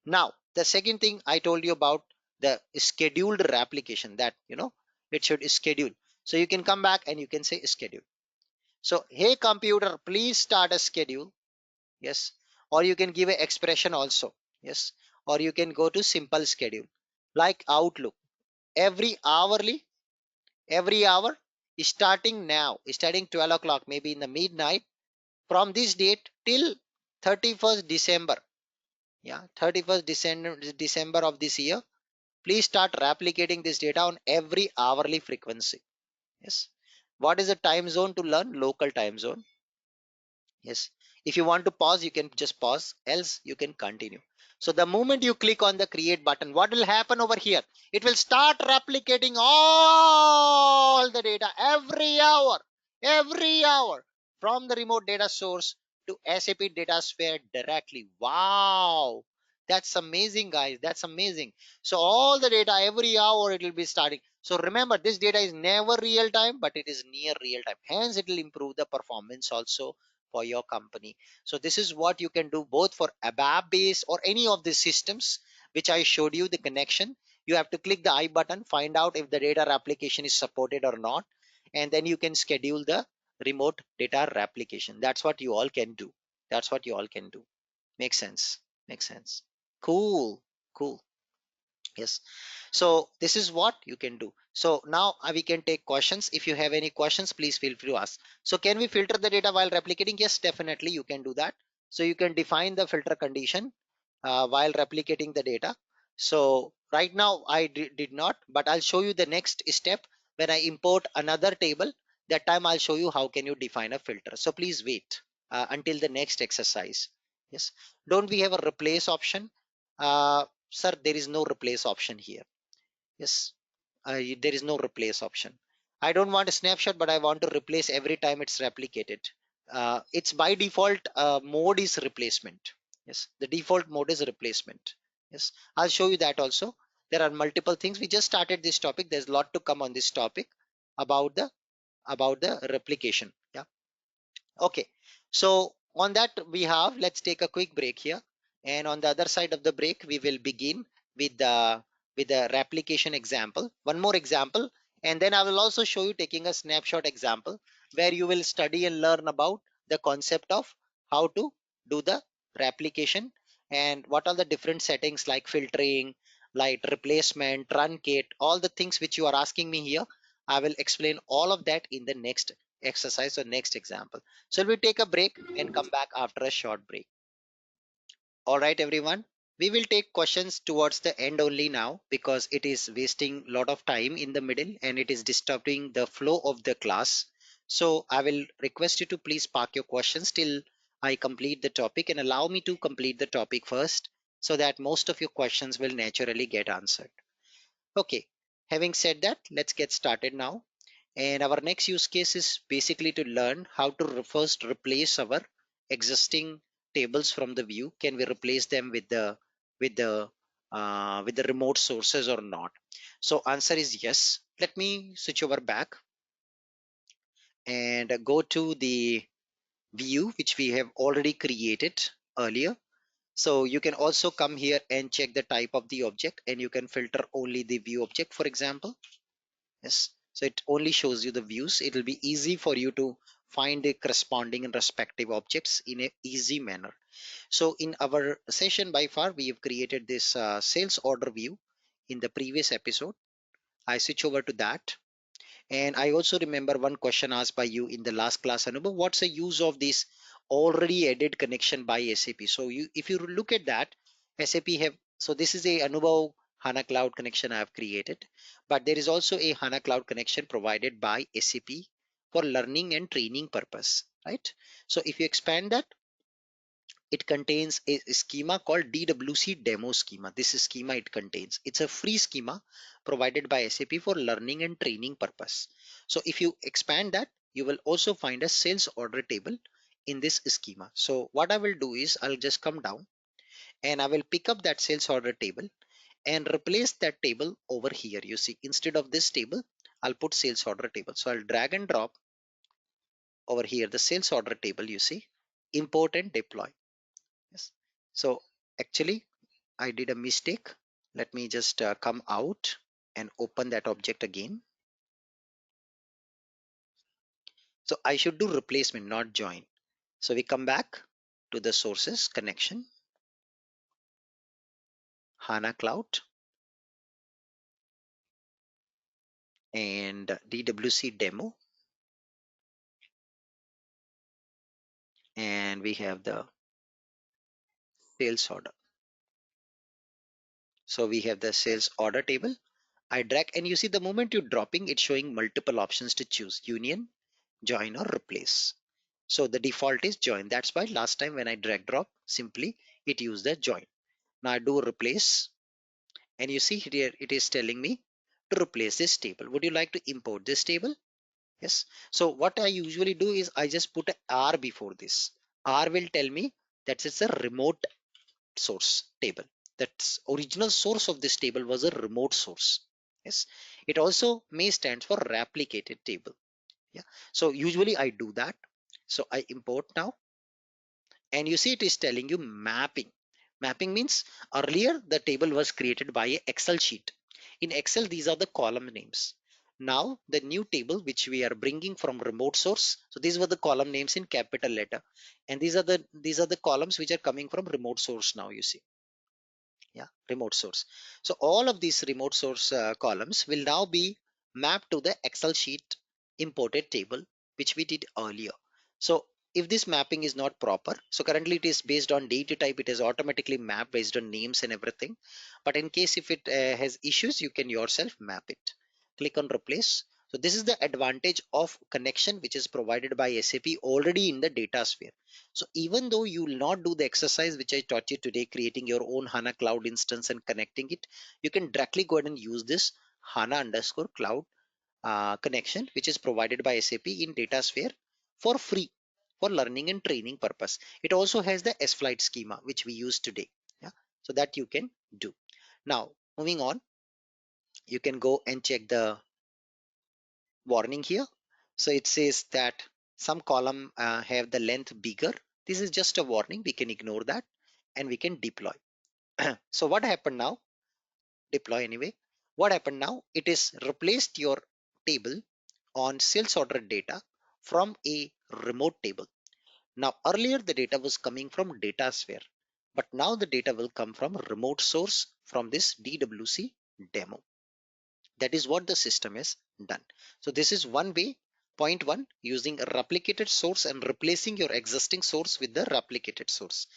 Now, the second thing I told you about the scheduled replication, that, it should schedule. So you can come back and you can say schedule. So, hey computer, please start a schedule. Yes. Or you can give an expression also. Yes. Or you can go to simple schedule like Outlook. Every hour starting now, starting 12 o'clock, maybe in the midnight, from this date till 31st December. Yeah. 31st December of this year. Please start replicating this data on every hourly frequency. Yes. What is the time zone to learn? Local time zone. Yes. If you want to pause, you can just pause, else you can continue. So the moment you click on the create button, what will happen over here? It will start replicating all the data every hour from the remote data source to SAP DataSphere directly. Wow. That's amazing, guys. That's amazing. So all the data every hour it will be starting. So remember, this data is never real time, but it is near real time. Hence, it will improve the performance also for your company. So this is what you can do both for ABAP base or any of the systems which I showed you the connection. You have to click the I button, find out if the data replication is supported or not, and then you can schedule the remote data replication. That's what you all can do. That's what you all can do. Makes sense. Makes sense. Cool. Cool. Yes. So this is what you can do. So now we can take questions. If you have any questions, please feel free to ask. So can we filter the data while replicating? Yes, definitely you can do that. So you can define the filter condition while replicating the data. So right now I did not, but I'll show you the next step when I import another table. That time I'll show you how can you define a filter. So please wait until the next exercise. Yes. Don't we have a replace option? Sir, there is no replace option here. Yes, there is no replace option. I don't want a snapshot, but I want to replace every time it's replicated. It's by default mode is replacement. Yes, the default mode is replacement. Yes, I'll show you that also. There are multiple things. We just started this topic. There's a lot to come on this topic about the replication. Yeah. Okay, so on that we have, let's take a quick break here. And on the other side of the break, we will begin with the replication example. One more example, and then I will also show you taking a snapshot example where you will study and learn about the concept of how to do the replication and what are the different settings like filtering, like replacement, truncate, all the things which you are asking me here. I will explain all of that in the next exercise or next example. So we take a break and come back after a short break. All right, everyone. We will take questions towards the end only now because it is wasting a lot of time in the middle and it is disturbing the flow of the class. So I will request you to please park your questions till I complete the topic and allow me to complete the topic first so that most of your questions will naturally get answered. Okay. Having said that, let's get started now. And our next use case is basically to learn how to first replace our existing tables from the view. Can we replace them with the with the remote sources or not? So answer is yes. Let me switch over back and go to the view which we have already created earlier. So you can also come here and check the type of the object and you can filter only the view object, for example. Yes, so it only shows you the views. It will be easy for you to find the corresponding and respective objects in a easy manner. So in our session by far, we have created this sales order view in the previous episode. I switch over to that. And I also remember one question asked by you in the last class, Anubhav, what's the use of this already added connection by SAP. So if you look at that, SAP have, so this is a Anubhav HANA Cloud connection I have created, but there is also a HANA Cloud connection provided by SAP for learning and training purpose, right? So if you expand that, it contains a schema called DWC demo schema. This is schema it contains. It's a free schema provided by SAP for learning and training purpose. So if you expand that, you will also find a sales order table in this schema. So what I will do is I'll just come down and I will pick up that sales order table and replace that table over here. You see, instead of this table, I'll put sales order table. So I'll drag and drop over here the sales order table. You see, import and deploy. Yes. So actually I did a mistake. Let me just come out and open that object again. So I should do replacement, not join. So we come back to the sources connection, HANA Cloud and DWC demo. And we have the sales order. So we have the sales order table. I drag and you see the moment you're dropping, it's showing multiple options to choose: union, join or replace. So the default is join. That's why last time when I drag drop, simply it used the join. Now I do replace and you see here it is telling me to replace this table. Would you like to import this table? Yes. So what I usually do is I just put a R before this. R will tell me that it's a remote source table. That's original source of this table was a remote source. Yes. It also may stand for replicated table. Yeah. So usually I do that. So I import now and you see it is telling you mapping. Mapping means earlier the table was created by a Excel sheet. In Excel, these are the column names. Now the new table which we are bringing from remote source. So these were the column names in capital letter, and these are the columns which are coming from remote source. Now you see, yeah, remote source. So all of these remote source columns will now be mapped to the Excel sheet imported table which we did earlier. So if this mapping is not proper, so currently it is based on data type, it is automatically mapped based on names and everything, but in case if it has issues, you can yourself map it. Click on replace. So this is the advantage of connection which is provided by SAP already in the data sphere. So even though you will not do the exercise which I taught you today, creating your own HANA cloud instance and connecting it, you can directly go ahead and use this HANA underscore cloud connection which is provided by SAP in datasphere for free for learning and training purpose. It also has the S-Flight schema which we use today. Yeah, so that you can do. Now moving on, you can go and check the warning here. So it says that some column have the length bigger. This is just a warning. We can ignore that and we can deploy. So what happened now? Deploy anyway. What happened now? It is replaced your table on sales order data from a remote table. Now earlier the data was coming from DataSphere, but now the data will come from remote source from this DWC demo. That is what the system has done. So this is one way. Point one, using a replicated source and replacing your existing source with the replicated source.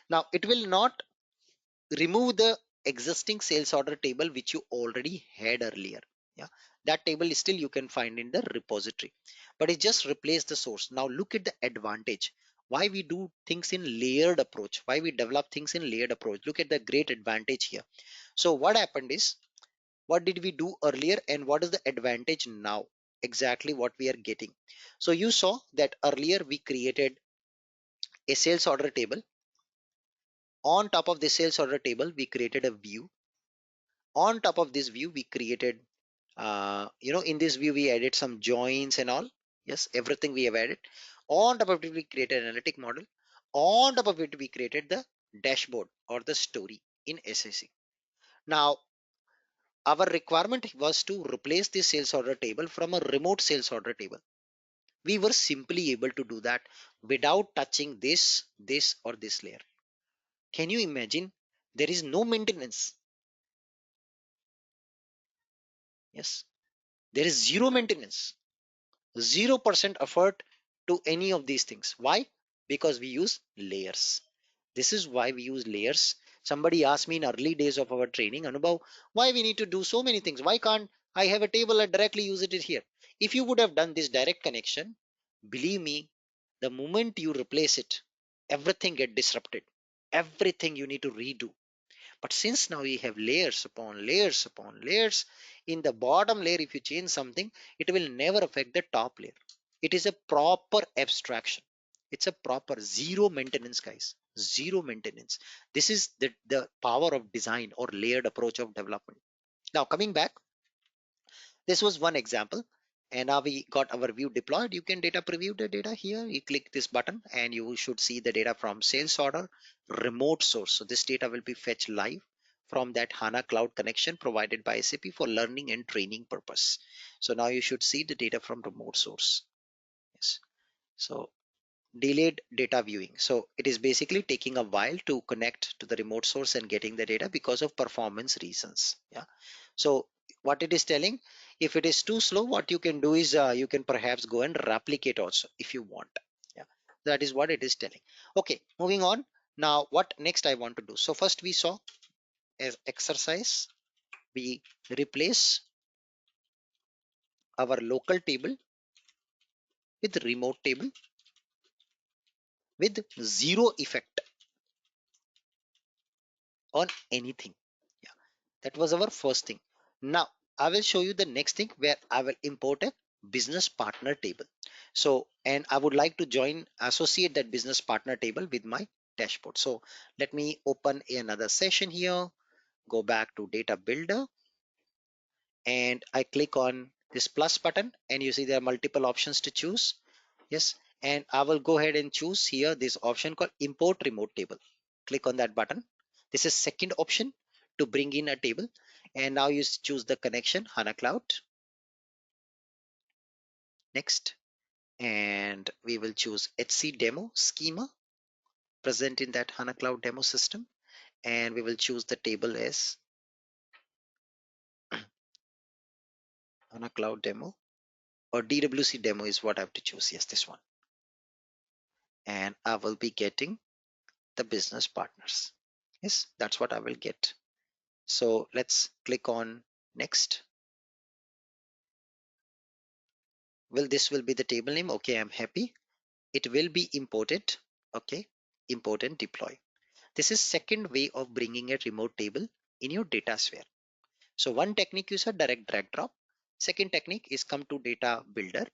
Now it will not remove the existing sales order table which you already had earlier. Yeah, that table is still you can find in the repository, but it just replace the source. Now look at the advantage, why we do things in layered approach, why we develop things in layered approach. Look at the great advantage here. So what happened is, what did we do earlier and what is the advantage now? Exactly what we are getting. So you saw that earlier we created a sales order table. On top of the sales order table we created a view. On top of this view we created in this view we added some joins and all. Yes, everything we have added. On top of it we created analytic model. On top of it we created the dashboard or the story in SAC. Now our requirement was to replace the sales order table from a remote sales order table. We were simply able to do that without touching this or this layer. Can you imagine? There is no maintenance. Yes, there is zero maintenance, 0% effort to any of these things. Why? Because we use layers. This is why we use layers. Somebody asked me in early days of our training, Anubhav, why we need to do so many things? Why can't I have a table and directly use it here? If you would have done this direct connection, believe me, the moment you replace it, everything get disrupted. Everything you need to redo. But since now we have layers upon layers upon layers, in the bottom layer, if you change something, it will never affect the top layer. It is a proper abstraction. It's a proper zero maintenance, guys. Zero maintenance. This is the power of design or layered approach of development. Now, coming back, this was one example. And now we got our view deployed. You can data preview the data here. You click this button and you should see the data from sales order remote source. So this data will be fetched live from that HANA cloud connection provided by SAP for learning and training purpose. So now you should see the data from remote source. Yes. So delayed data viewing. So it is basically taking a while to connect to the remote source and getting the data because of performance reasons. Yeah. So what it is telling, if it is too slow, what you can do is you can perhaps go and replicate also if you want. Yeah. That is what it is telling. Okay. Moving on. Now what next I want to do. So first we saw as exercise, we replace our local table with remote table with zero effect on anything. Yeah, that was our first thing. Now I will show you the next thing where I will import a business partner table. So, and I would like to join associate that business partner table with my dashboard. So let me open another session here, go back to data builder, and I click on this plus button, and you see there are multiple options to choose. Yes, and I will go ahead and choose here this option called import remote table. Click on that button. This is second option to bring in a table. And now you choose the connection HANA Cloud. Next, and we will choose HC demo schema present in that HANA Cloud demo system. And we will choose the table as HANA Cloud demo, or DWC demo is what I have to choose. Yes, this one. And I will be getting the business partners. Yes, that's what I will get. So let's click on next. Well, this will be the table name. Okay, I'm happy. It will be imported. Okay, import and deploy. This is second way of bringing a remote table in your data sphere. So one technique is a direct drag drop. Second technique is come to data builder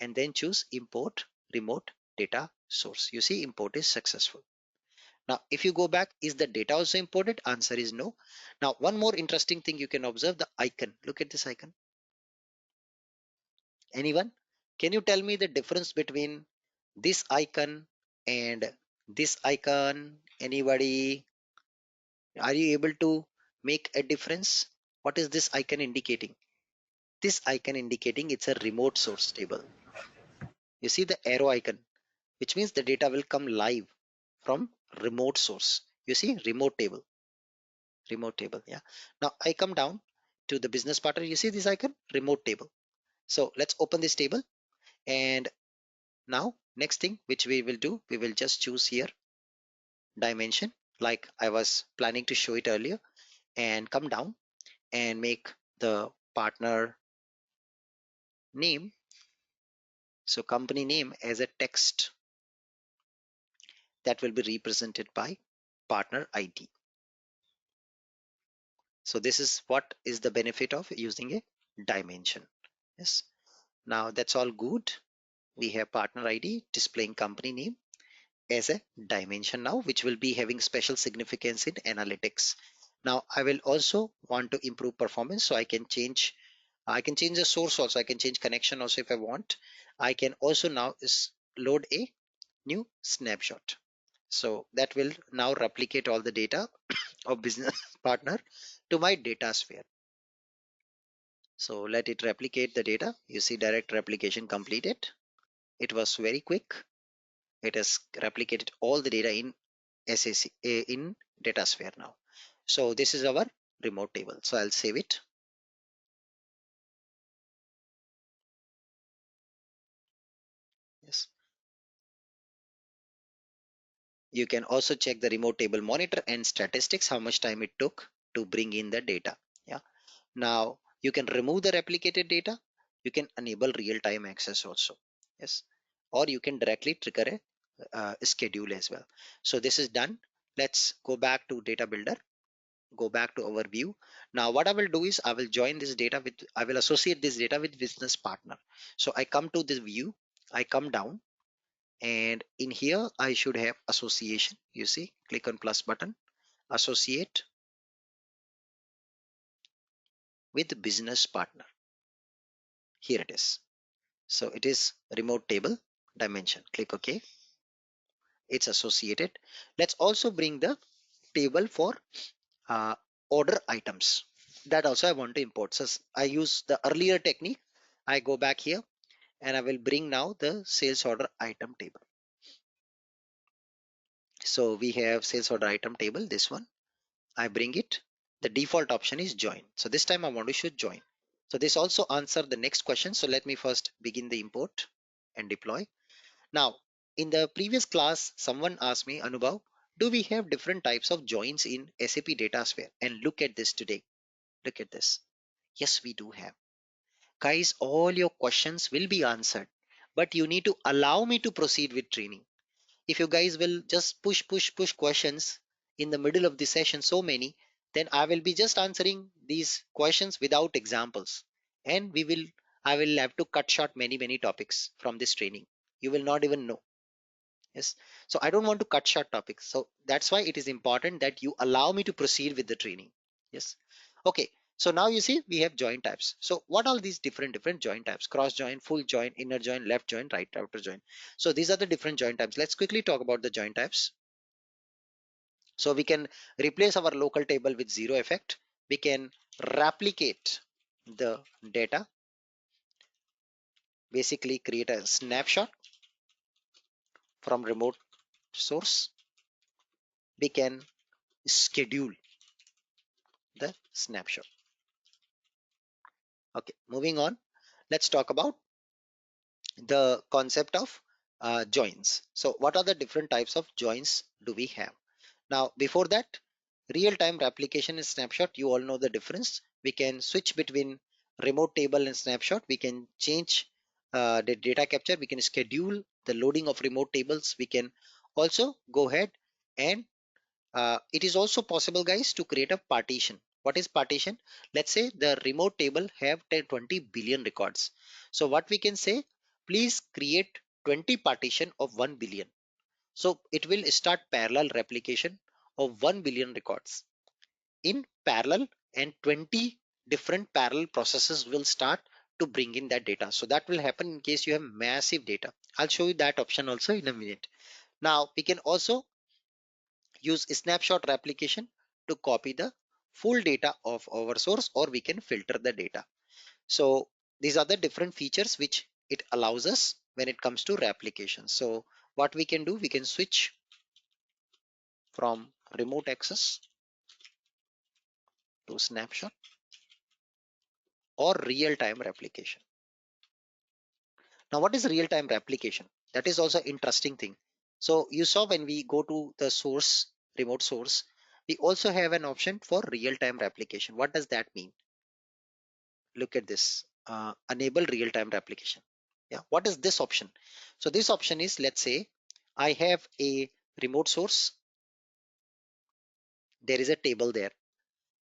and then choose import remote data source. You see import is successful. Now, if you go back, is the data also imported? Answer is no. Now, one more interesting thing you can observe, the icon. Look at this icon. Anyone? Can you tell me the difference between this icon and this icon? Anybody? Are you able to make a difference? What is this icon indicating? This icon indicating it's a remote source table. You see the arrow icon, which means the data will come live from remote source. You see remote table, remote table. Yeah. Now I come down to the business partner. You see this icon, remote table. So let's open this table. And now next thing which we will do, we will just choose here dimension like I was planning to show it earlier, and come down and make the partner name, so company name, as a text that will be represented by partner ID. So this is what is the benefit of using a dimension. Yes, now that's all good. We have partner ID displaying company name as a dimension now, which will be having special significance in analytics. Now I will also want to improve performance, so I can change the source also. I can change connection also if I want. I can also now load a new snapshot. So that will now replicate all the data of business partner to my data sphere. So let it replicate the data. You see direct replication completed. It was very quick. It has replicated all the data in SAC in DataSphere now. So this is our remote table. So I'll save it. Yes. You can also check the remote table monitor and statistics, how much time it took to bring in the data. Yeah. Now you can remove the replicated data. You can enable real-time access also. Yes. Or you can directly trigger a schedule as well. So this is done. Let's go back to data builder, go back to our view. Now what I will do is I will join this data with, I will associate this data with business partner. So I come to this view, I come down, and in here I should have association. You see, click on plus button, associate with business partner. Here it is. So it is remote table dimension. Click OK. It's associated. Let's also bring the table for uh, order items. That also I want to import. So I use the earlier technique. I go back here and I will bring now the sales order item table. So we have sales order item table, this one. I bring it. The default option is join. So this time I want to show join. So this also answer the next question. So let me first begin the import and deploy. Now, in the previous class, someone asked me, Anubhav, do we have different types of joins in SAP Datasphere? And look at this today. Look at this. Yes, we do have. Guys, all your questions will be answered, but you need to allow me to proceed with training. If you guys will just push questions in the middle of the session, so many, then I will be just answering these questions without examples. And I will have to cut short many topics from this training. You will not even know. Yes. So I don't want to cut short topics. So that's why it is important that you allow me to proceed with the training. Yes. Okay. So now you see we have join types. So what are these different join types? Cross join, full join, inner join, left join, right outer join. So these are the different join types. Let's quickly talk about the join types. So we can replace our local table with zero effect. We can replicate the data, basically create a snapshot from remote source. We can schedule the snapshot. Okay, moving on. Let's talk about the concept of joins. So what are the different types of joins do we have? Now, before that, real-time replication and snapshot, you all know the difference. We can switch between remote table and snapshot. We can change the data capture. We can schedule the loading of remote tables. We can also go ahead and it is also possible, guys, to create a partition. What is partition? Let's say the remote table have 20 billion records. So what we can say, please create 20 partition of 1 billion. So it will start parallel replication of 1 billion records in parallel, and 20 different parallel processes will start to bring in that data. So that will happen in case you have massive data. I'll show you that option also in a minute. Now we can also use snapshot replication to copy the full data of our source, or we can filter the data. So these are the different features which it allows us when it comes to replication. So what we can do, we can switch from remote access to snapshot or real-time replication. Now what is real-time replication? That is also interesting thing. So you saw when we go to the source, remote source, we also have an option for real-time replication. What does that mean? Look at this, enable real-time replication. Yeah, what is this option? So this option is, let's say I have a remote source, there is a table there,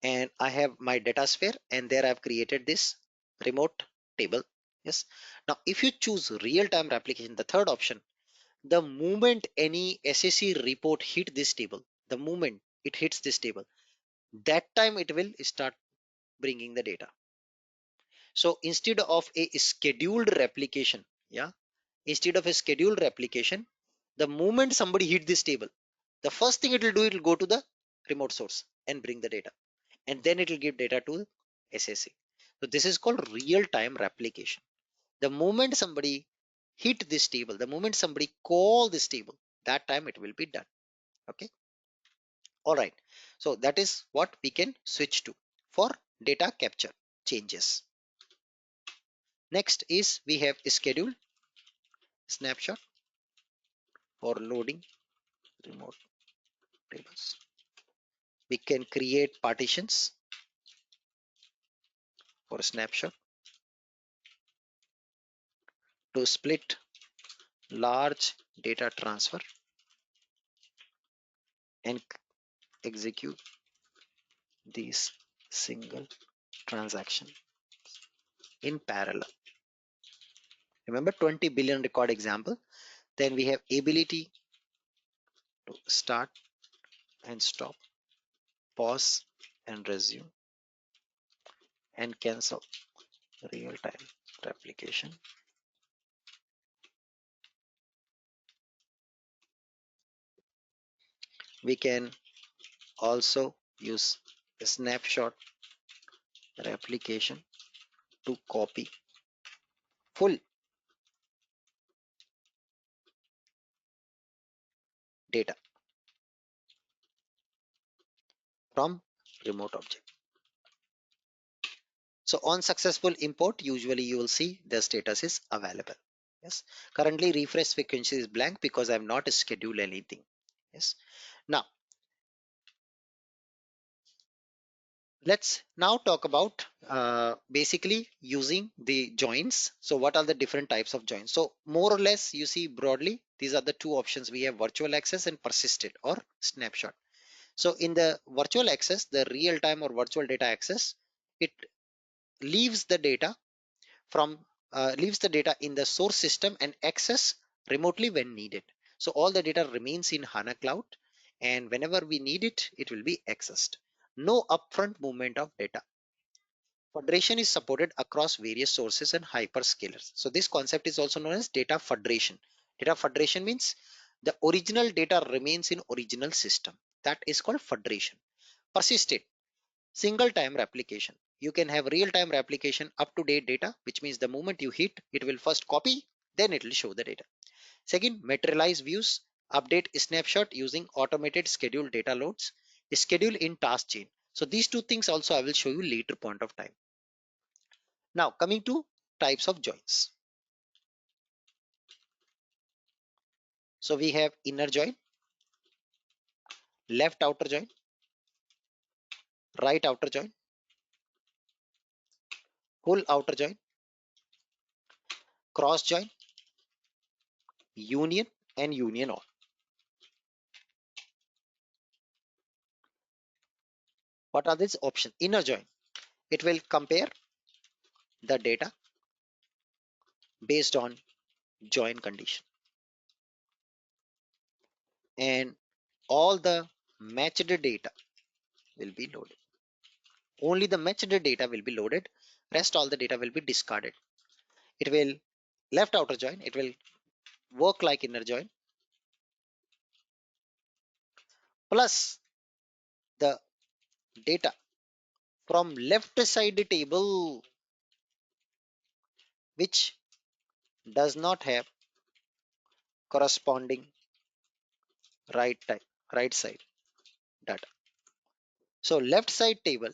and I have my data sphere, and there I've created this remote table. Yes. Now if you choose real-time replication, the third option, the moment any SAC report hit this table, the moment it hits this table, that time it will start bringing the data. So instead of a scheduled replication, yeah, instead of a scheduled replication, the moment somebody hit this table, the first thing it will do, it will go to the remote source and bring the data, and then it will give data to SAC. So this is called real-time replication. The moment somebody hit this table, the moment somebody call this table, that time it will be done. Okay. All right. So that is what we can switch to for data capture changes. Next is we have schedule snapshot for loading remote tables. We can create partitions for a snapshot to split large data transfer and execute these single transaction in parallel. Remember 20 billion record example. Then we have ability to start and stop, pause and resume, and cancel real-time replication. We can also use a snapshot replication to copy full data from remote object. So on successful import, usually you will see the status is available. Yes. Currently refresh frequency is blank because I have not scheduled anything. Yes. Now let's now talk about basically using the joins. So what are the different types of joins? So more or less you see broadly, these are the two options. We have virtual access and persisted or snapshot. So in the virtual access, the real time or virtual data access, it leaves the data from leaves the data in the source system and access remotely when needed. So all the data remains in HANA Cloud, and whenever we need it, it will be accessed. No upfront movement of data. Federation is supported across various sources and hyperscalers. So this concept is also known as data federation. Data federation means the original data remains in original system. That is called federation. Persisted, single time replication. You can have real time replication up to date data, which means the moment you hit, it will first copy, then it will show the data. Second, materialize views, update snapshot using automated scheduled data loads, schedule in task chain. So these two things also I will show you later point of time. Now coming to types of joins. So we have inner join, left outer join, right outer join, full outer join, cross join, union and union all. What are these options? Inner join, it will compare the data based on join condition, and all the matched data will be loaded. Only the matched data will be loaded, rest all the data will be discarded. It will left outer join, it will work like inner join, plus the data from left side table which does not have corresponding right side data. So left side table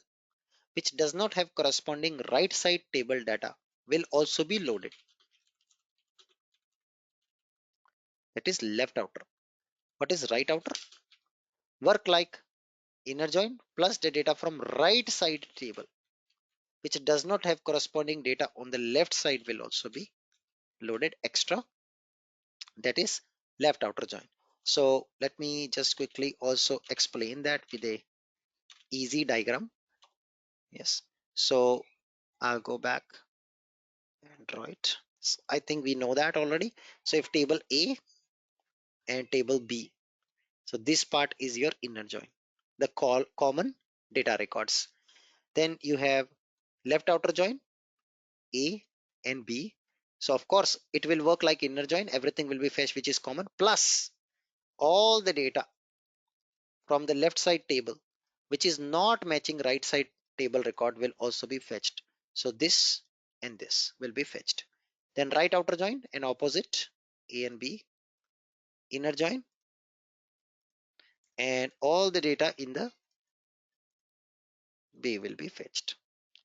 which does not have corresponding right side table data will also be loaded. That is left outer. What is right outer? Work like inner join plus the data from right side table which does not have corresponding data on the left side will also be loaded extra. That is left outer join. So let me just quickly also explain that with a easy diagram. Yes. So I'll go back and draw it. So I think we know that already. So if table A and table B, so this part is your inner join, the common data records. Then you have left outer join A and B. So of course it will work like inner join. Everything will be fetched which is common, plus all the data from the left side table which is not matching right side table record will also be fetched. So this and this will be fetched. Then right outer join and opposite A and B, inner join, and all the data in the B will be fetched.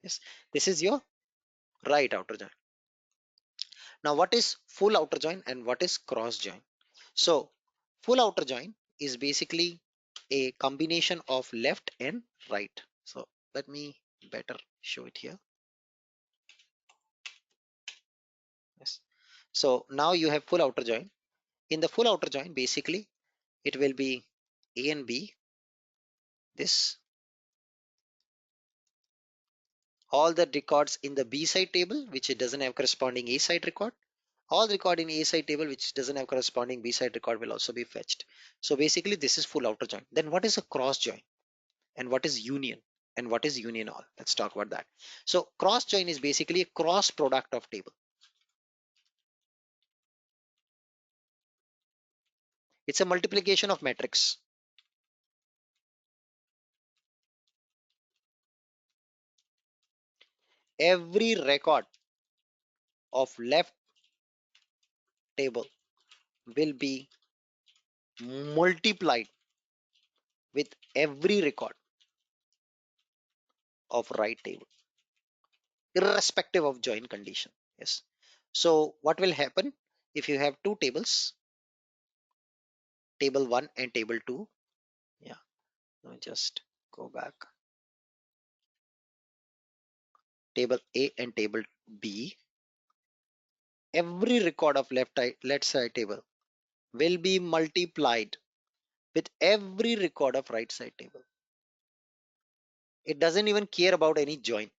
Yes, this is your right outer join. Now what is full outer join and what is cross join? So full outer join is basically a combination of left and right. So let me better show it here. Yes. So now you have full outer join. In the full outer join, basically it will be A and B, this, all the records in the B side table which it doesn't have corresponding A side record, all record in A side table which doesn't have corresponding B side record will also be fetched. So basically this is full outer join. Then what is a cross join and what is union and what is union all? Let's talk about that. So cross join is basically a cross product of table. It's a multiplication of matrix. Every record of left table will be multiplied with every record of right table, irrespective of join condition. Yes. So what will happen if you have two tables, table 1 and table 2? Yeah, let me just go back. Table A and table B. Every record of left side table will be multiplied with every record of right side table. It doesn't even care about any join.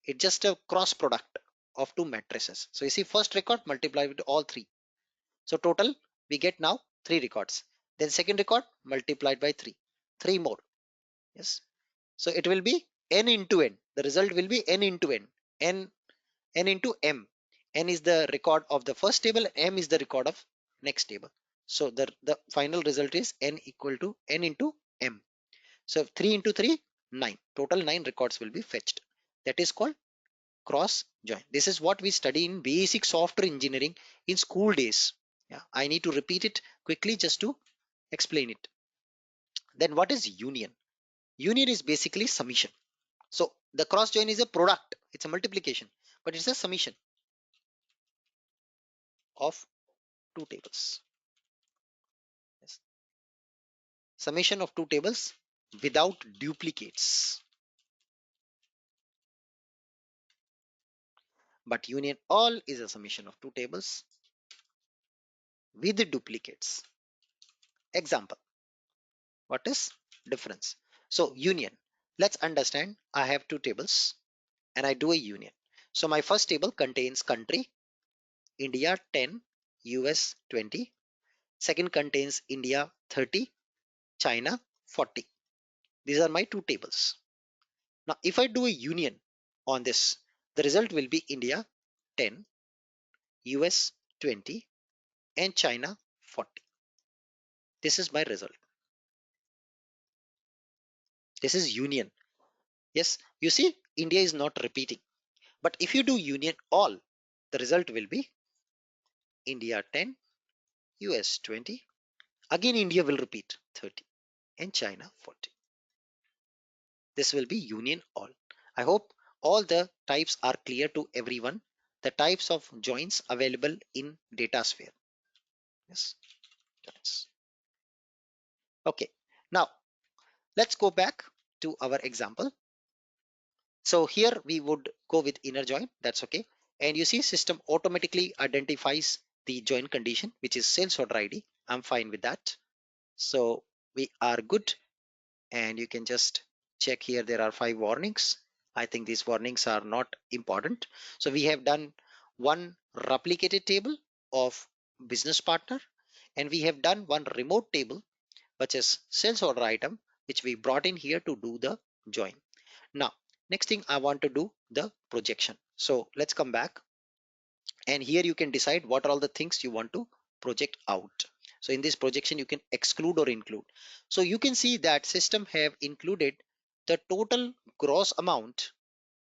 It's just a cross product of two matrices. So you see first record multiplied with all three. So total we get now three records. Then second record multiplied by three. Three more. Yes. So it will be n into n. The result will be n into n. N into m. N is the record of the first table. M is the record of next table. So the final result is n equal to n into m. So 3 into 3, 9. Total 9 records will be fetched. That is called cross join. This is what we study in basic software engineering in school days. Yeah, I need to repeat it quickly just to explain it. Then what is union? Union is basically summation. So the cross join is a product. It's a multiplication, but it's a summation of two tables. Yes. Summation of two tables without duplicates. But union all is a summation of two tables with duplicates. Example. What is difference? So union. Let's understand I have two tables and I do a union. So my first table contains country, India 10, US 20. Second contains India 30, China 40. These are my two tables. Now if I do a union on this, the result will be India 10, US 20 and China 40. This is my result. This is union. Yes, you see India is not repeating. But if you do union all, the result will be India 10, US 20. Again India will repeat 30 and China 40. This will be union all. I hope all the types are clear to everyone. The types of joins available in DataSphere. Yes. That's okay. Now let's go back to our example. So here we would go with inner join. That's okay. And you see system automatically identifies the join condition, which is sales order ID. I'm fine with that. So we are good. And you can just check here. There are 5 warnings. I think these warnings are not important. So we have done one replicated table of business partner, and we have done one remote table, which is sales order item, which we brought in here to do the join. Now, next thing I want to do the projection. So let's come back, and here you can decide what are all the things you want to project out. So in this projection you can exclude or include. So you can see that system have included the total gross amount,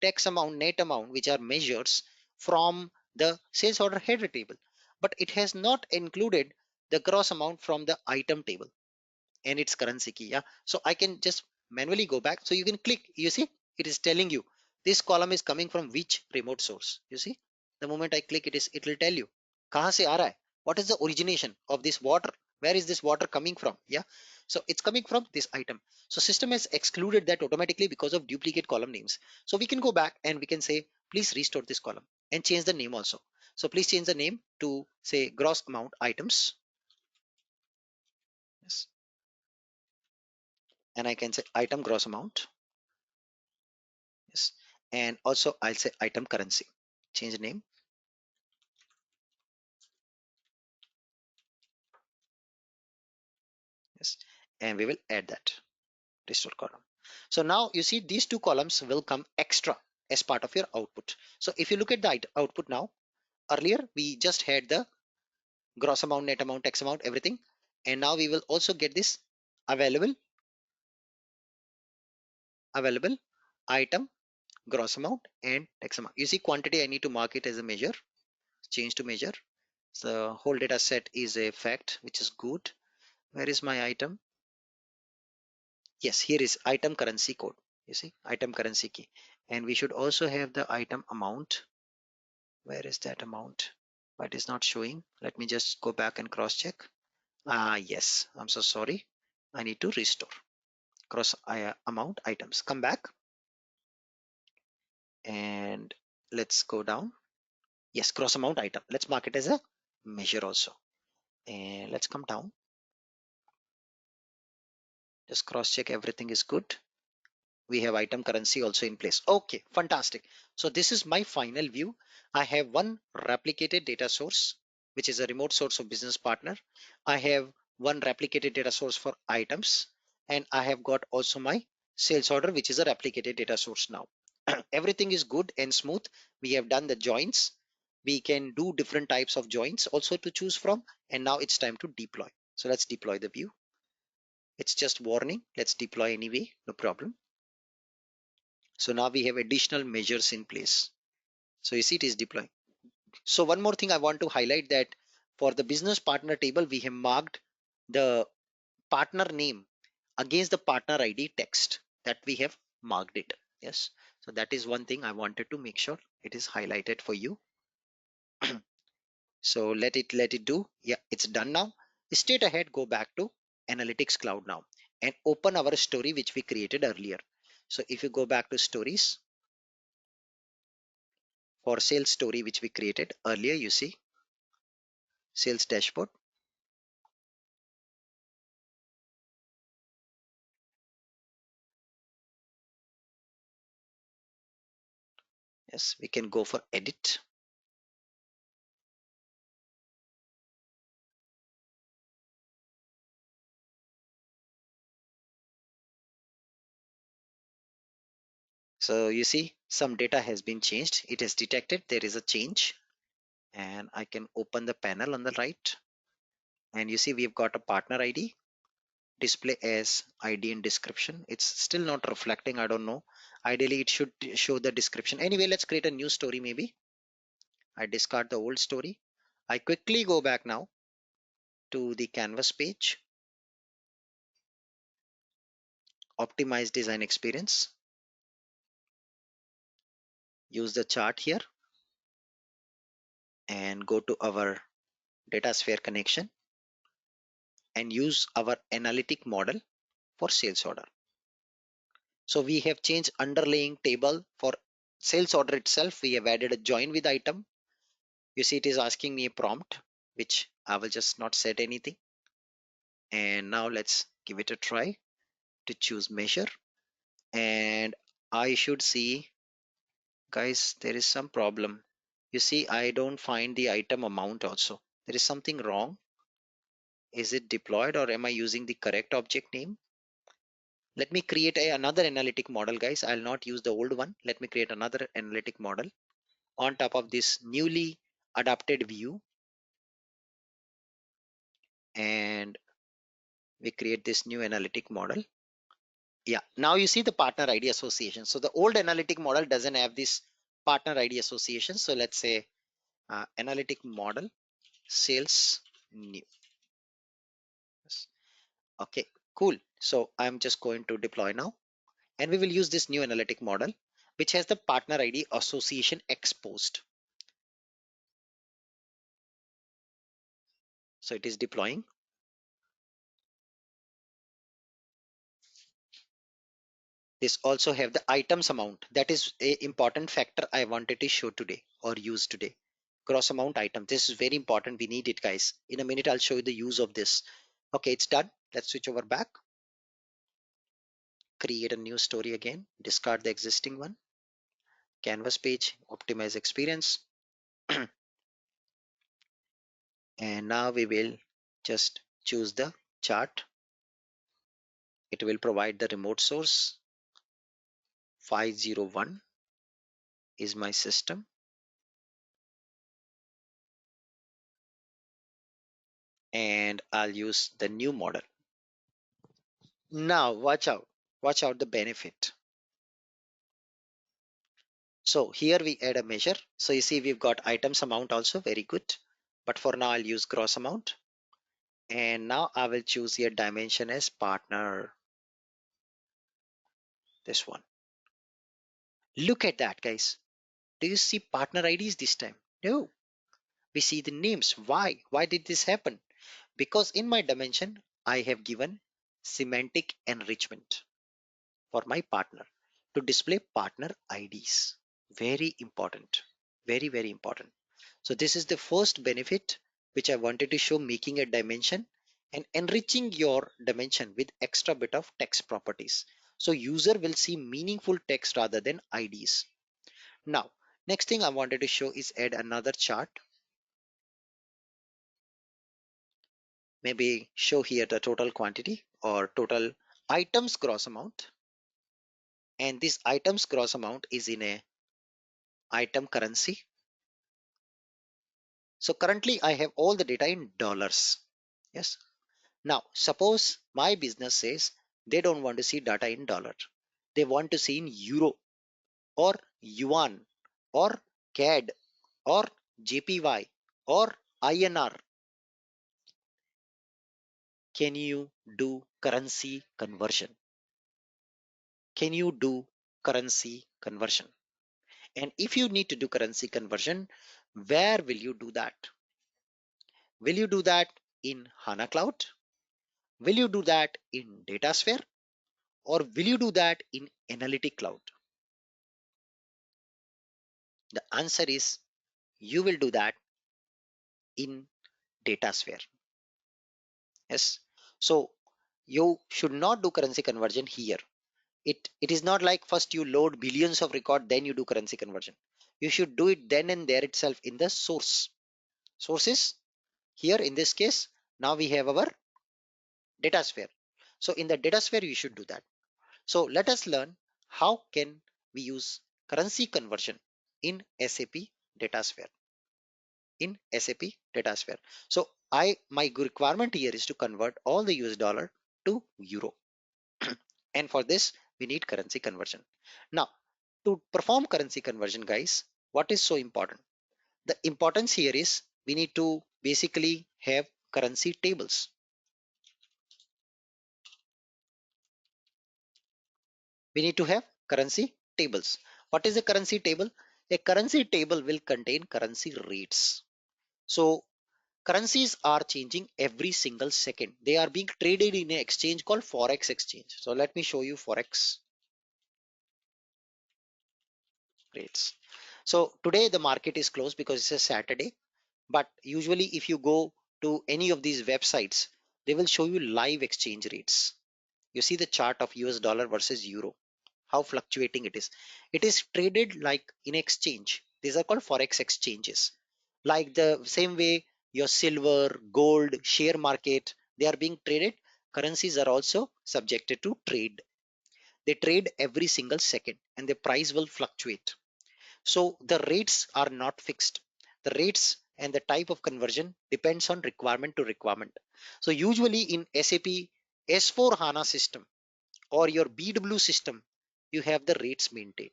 tax amount, net amount, which are measures from the sales order header table, but it has not included the gross amount from the item table and its currency key. Yeah, so I can just manually go back. So you can click, you see it is telling you this column is coming from which remote source. You see, the moment I click it will tell you kahan se aa raha hai, what is the origination of this water Where is this water coming from? Yeah, so it's coming from this item. So system has excluded that automatically because of duplicate column names. So we can go back and we can say please restore this column and change the name also. So please change the name to say gross amount items. Yes, and I can say item gross amount. Yes, and also I'll say item currency. Change the name. Yes, and we will add that restore column. So now you see these two columns will come extra as part of your output. So if you look at the output now, earlier we just had the gross amount, net amount, X amount, everything. And now we will also get this available, available item, gross amount and X amount. You see quantity, I need to mark it as a measure, change to measure. So whole data set is a fact, which is good. Where is my item? Yes, here is item currency code. You see item currency key. And we should also have the item amount. Where is that amount? But it's not showing. Let me just go back and cross check. Ah, yes, I'm so sorry. I need to restore cross amount items. Come back and let's go down. Yes, cross amount item. Let's mark it as a measure also. And let's come down. Just cross check everything is good. We have item currency also in place. Okay, fantastic. So this is my final view. I have one replicated data source, which is a remote source of business partner. I have one replicated data source for items, and I have got also my sales order, which is a replicated data source now. Everything is good and smooth. We have done the joins. We can do different types of joins also to choose from. And now it's time to deploy. So let's deploy the view. It's just warning. Let's deploy anyway, no problem. So now we have additional measures in place. So you see it is deploying. So one more thing I want to highlight that for the business partner table, we have marked the partner name against the partner ID text that we have marked it. Yes. So that is one thing I wanted to make sure it is highlighted for you. So let it do. Yeah, it's done now. Straight ahead, go back to Analytics Cloud now and open our story which we created earlier. So if you go back to stories, for sales story which we created earlier, you see sales dashboard. Yes, we can go for edit. So you see some data has been changed. It has detected there is a change, and I can open the panel on the right, and you see we've got a partner ID display as ID and description. It's still not reflecting. I don't know. Ideally it should show the description. Anyway, let's create a new story. Maybe I discard the old story. I quickly go back now to the canvas page, optimize design experience, use the chart here and go to our datasphere connection and use our analytic model for sales order. So we have changed underlying table for sales order itself. We have added a join with item. You see it is asking me a prompt, which I will just not set anything. And now let's give it a try to choose measure. And I should see, guys, there is some problem. You see, I don't find the item amount also. There is something wrong. Is it deployed or am I using the correct object name? Let me create another analytic model, guys. I'll not use the old one. Let me create another analytic model on top of this newly adapted view. And we create this new analytic model. Yeah, now you see the partner ID association. So the old analytic model doesn't have this partner ID association. So let's say analytic model sales new. Yes. Okay, cool. So I'm just going to deploy now. And we will use this new analytic model, which has the partner ID association exposed. So it is deploying. This also have the items amount. That is a important factor I wanted to show today or use today. Gross amount item. This is very important. We need it, guys. In a minute, I'll show you the use of this. Okay, it's done. Let's switch over back. Create a new story again. Discard the existing one. Canvas page. Optimize experience. And now we will just choose the chart. It will provide the remote source. 501 is my system. And I'll use the new model. Now watch out the benefit. So here we add a measure. So you see we've got items amount also, very good. But for now I'll use gross amount. And now I will choose here dimension as partner. This one. Look at that, guys. Do you see partner IDs this time? No. We see the names. Why? Why did this happen? Because in my dimension, I have given semantic enrichment for my partner to display partner IDs. Very important. Very, very important. So this is the first benefit which I wanted to show, making a dimension and enriching your dimension with extra bit of text properties. So user will see meaningful text rather than IDs. Now, next thing I wanted to show is add another chart. Maybe show here the total quantity or total items gross amount. And this items gross amount is in a item currency. So currently I have all the data in dollars. Yes. Now, suppose my business says they don't want to see data in dollar. They want to see in euro or yuan or CAD or JPY or INR. Can you do currency conversion? Can you do currency conversion? And if you need to do currency conversion, where will you do that? Will you do that in HANA Cloud? Will you do that in DataSphere? Or will you do that in Analytic Cloud? The answer is you will do that in DataSphere. Yes. So you should not do currency conversion here. It is not like first you load billions of record, then you do currency conversion. You should do it then and there itself in the source. Sources here in this case, now we have our DataSphere. So in the DataSphere, you should do that. So let us learn how can we use currency conversion in SAP DataSphere. In SAP DataSphere. So my requirement here is to convert all the US dollar to euro. And for this, we need currency conversion. Now, to perform currency conversion, guys, what is so important? The importance here is we need to basically have currency tables. We need to have currency tables. What is a currency table? A currency table will contain currency rates. So currencies are changing every single second. They are being traded in an exchange called Forex exchange. So let me show you Forex rates. So today the market is closed because it's a Saturday. But usually if you go to any of these websites, they will show you live exchange rates. You see the chart of US dollar versus euro, how fluctuating it is. It is traded like in exchange. These are called Forex exchanges. Like the same way your silver, gold, share market, they are being traded. Currencies are also subjected to trade. They trade every single second and the price will fluctuate. So the rates are not fixed. The rates and the type of conversion depends on requirement to requirement. So usually in SAP S4 HANA system or your BW system, you have the rates maintained.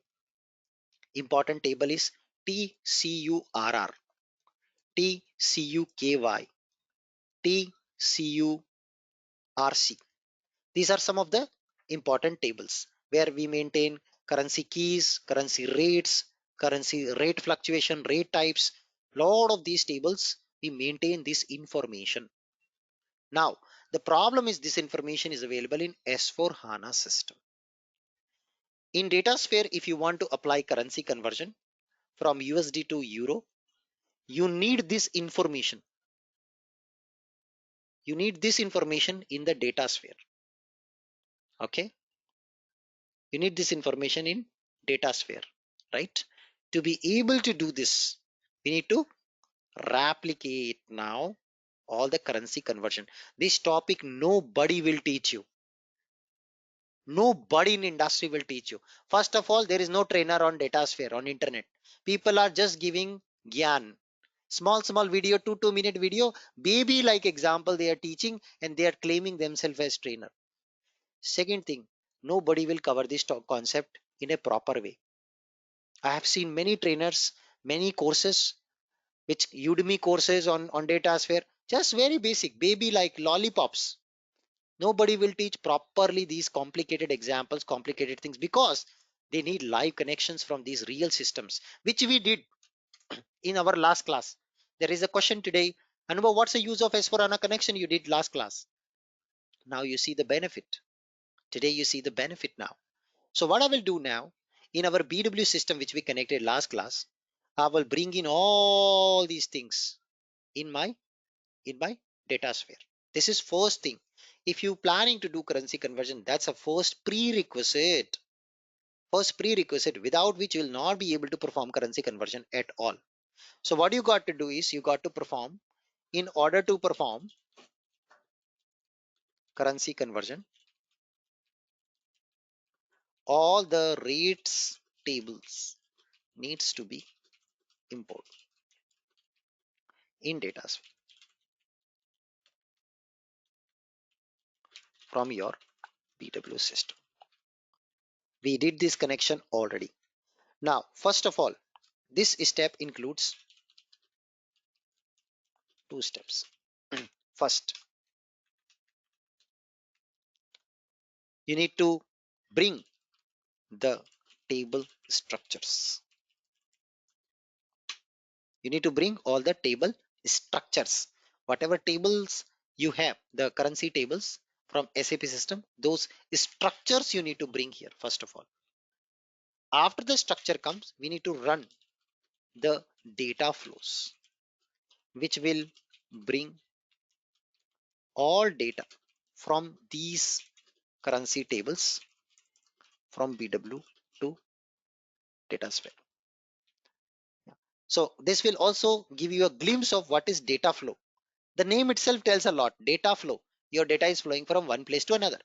Important table is TCURR, TCUKY, TCURC. These are some of the important tables where we maintain currency keys, currency rates, currency rate fluctuation, rate types. Lot of these tables, we maintain this information. Now, the problem is this information is available in S4 HANA system. In DataSphere, if you want to apply currency conversion from USD to Euro, you need this information. You need this information in the DataSphere. Okay. You need this information in DataSphere, right? To be able to do this, we need to replicate now all the currency conversion. This topic nobody will teach you. Nobody in industry will teach you. First of all, there is no trainer on DataSphere on internet. People are just giving gyan. Small video, 2 minute video, baby like example they are teaching and they are claiming themselves as trainer. Second thing, nobody will cover this concept in a proper way. I have seen many trainers, many courses, which Udemy courses on DataSphere, just very basic, baby like lollipops. Nobody will teach properly these complicated examples, complicated things, because they need live connections from these real systems, which we did in our last class. There is a question today, Anubhav, what's the use of S4HANA connection you did last class? Now you see the benefit. Today you see the benefit now. So what I will do now, in our BW system, which we connected last class, I will bring in all these things in my DataSphere. This is first thing. If you planning to do currency conversion, that's a first prerequisite. First prerequisite without which you will not be able to perform currency conversion at all. So what you got to do is you got to perform, in order to perform currency conversion, all the rates tables needs to be imported in DataSphere from your BW system. We did this connection already. Now, first of all, this step includes two steps. First, you need to bring the table structures. You need to bring all the table structures. Whatever tables you have, the currency tables from SAP system, those structures you need to bring here, first of all. After the structure comes, we need to run the data flows, which will bring all data from these currency tables from BW to DataSphere. So this will also give you a glimpse of what is data flow. The name itself tells a lot. Data flow. Your data is flowing from one place to another.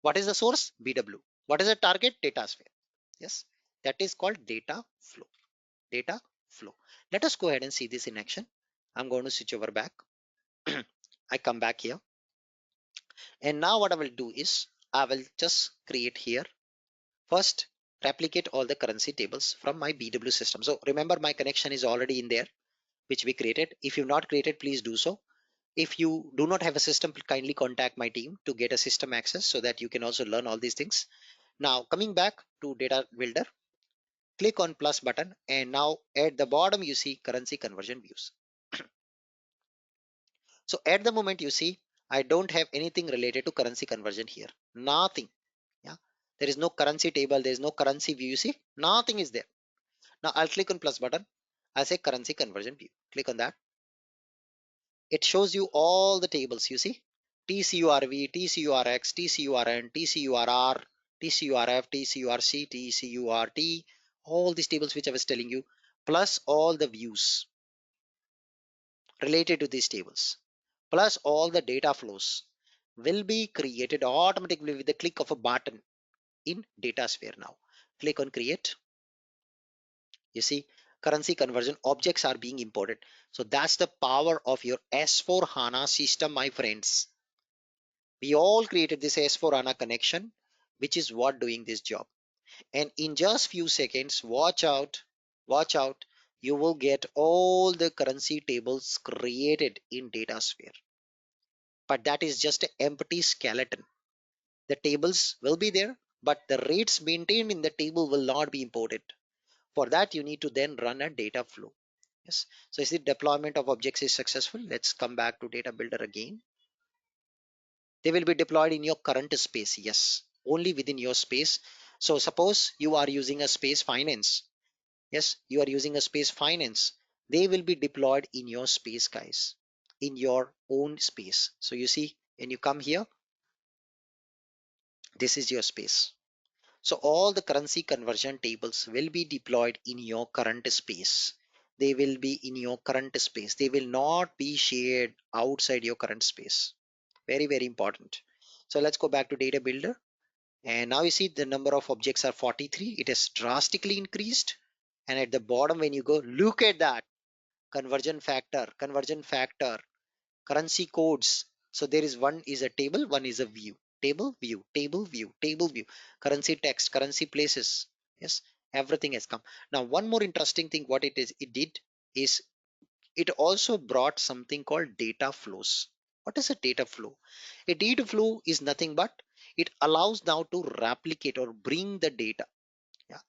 What is the source? BW. What is the target? DataSphere. Yes, that is called data flow. Data flow. Let us go ahead and see this in action. I'm going to switch over back. I come back here. And now what I will do is I will just create here. First, replicate all the currency tables from my BW system. So remember, my connection is already in there, which we created. If you've not created, please do so. If you do not have a system, kindly contact my team to get a system access so that you can also learn all these things. Now coming back to data builder, click on plus button, and now at the bottom you see currency conversion views. So at the moment you see I don't have anything related to currency conversion here. Nothing. Yeah. There is no currency table. There is no currency view. You see, nothing is there. Now I'll click on plus button. I say currency conversion view. Click on that. It shows you all the tables. You see, TCURV, TCURX, TCURN, TCURR, TCURF, TCURC, TCURT, all these tables which I was telling you, plus all the views related to these tables, plus all the data flows will be created automatically with the click of a button in DataSphere. Now click on create. You see, currency conversion objects are being imported. So that's the power of your S4 HANA system, my friends. We all created this S4 HANA connection, which is what doing this job. And in just few seconds, watch out, you will get all the currency tables created in DataSphere. But that is just an empty skeleton. The tables will be there, but the rates maintained in the table will not be imported. For that, you need to then run a data flow. Yes. So is the deployment of objects is successful? Let's come back to data builder again. They will be deployed in your current space. Yes, only within your space. So suppose you are using a space finance. Yes, you are using a space finance. They will be deployed in your space, guys, in your own space. So you see, when you come here, this is your space. So all the currency conversion tables will be deployed in your current space. They will be in your current space. They will not be shared outside your current space. Very, very important. So let's go back to data builder. And now you see the number of objects are 43. It has drastically increased. And at the bottom, when you go, look at that conversion factor, currency codes. So there is one is a table, one is a view, table, view, table, view, table, view, currency text, currency places. Yes, everything has come. Now, one more interesting thing, what it did is it also brought something called data flows. What is a data flow? A data flow is nothing but it allows now to replicate or bring the data. Yeah,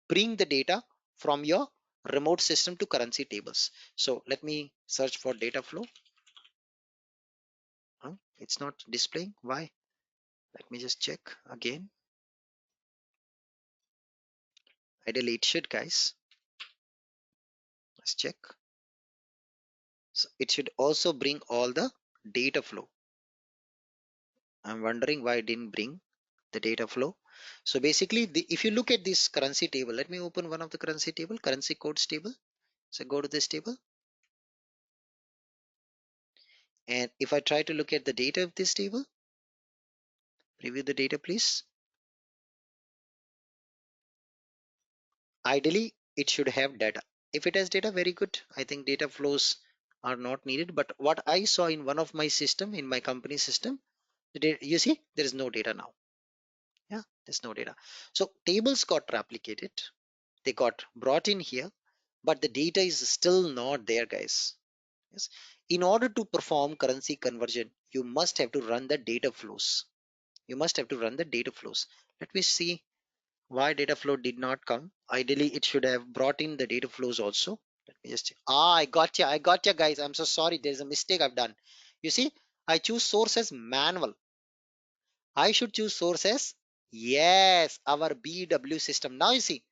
bring the data from your remote system to currency tables. So let me search for data flow. It's not displaying. Why? Let me just check again. Ideally, it should, guys. Let's check. So it should also bring all the data flow. I'm wondering why it didn't bring the data flow. So basically, if you look at this currency table, let me open one of the currency table, currency codes table. So go to this table. And if I try to look at the data of this table, preview the data, please. Ideally, it should have data. If it has data, very good. I think data flows are not needed. But what I saw in one of my system, in my company system, you see, there is no data now. Yeah, there's no data. So tables got replicated. They got brought in here, but the data is still not there, guys. Yes. In order to perform currency conversion, you must have to run the data flows. You must have to run the data flows. Let me see why data flow did not come. Ideally, it should have brought in the data flows also. Let me just, I got you guys. I'm so sorry. There's a mistake I've done. You see, I choose source as manual. I should choose source as, yes, our BW system. Now you see,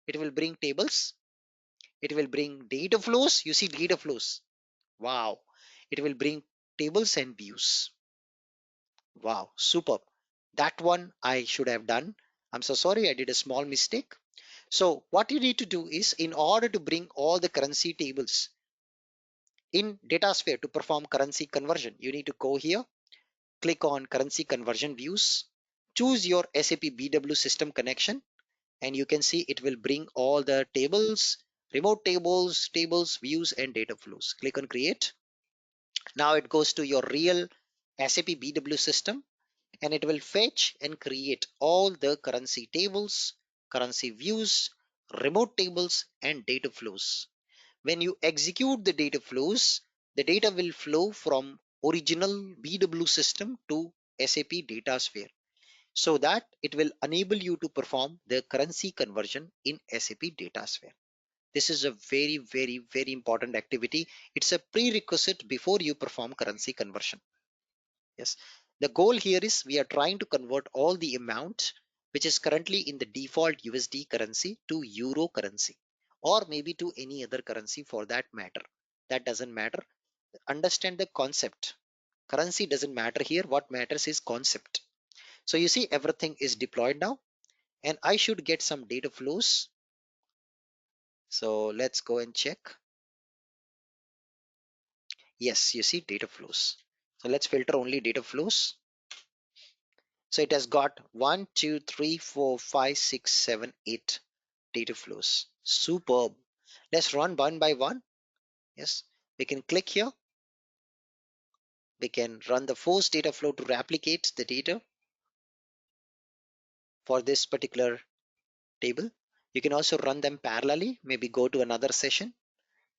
it will bring tables. It will bring data flows. You see data flows. Wow. It will bring tables and views. Wow, superb. That one I should have done. I'm so sorry, I did a small mistake. So what you need to do is, in order to bring all the currency tables in DataSphere to perform currency conversion, you need to go here, click on currency conversion views, choose your SAP BW system connection, and you can see it will bring all the tables, remote tables, views, and data flows. Click on create. Now it goes to your real SAP BW system, and it will fetch and create all the currency tables, currency views, remote tables, and data flows. When you execute the data flows, the data will flow from original BW system to SAP DataSphere, so that it will enable you to perform the currency conversion in SAP DataSphere. This is a very, very, very important activity. It's a prerequisite before you perform currency conversion. Yes. The goal here is we are trying to convert all the amount which is currently in the default USD currency to Euro currency, or maybe to any other currency for that matter. That doesn't matter. Understand the concept. Currency doesn't matter here. What matters is concept. So you see everything is deployed now, and I should get some data flows. So let's go and check. Yes, you see data flows. So let's filter only data flows. So it has got 1, 2, 3, 4, 5, 6, 7, 8 data flows. Superb. Let's run one by one. Yes, we can click here. We can run the force data flow to replicate the data for this particular table. You can also run them parallelly. Maybe go to another session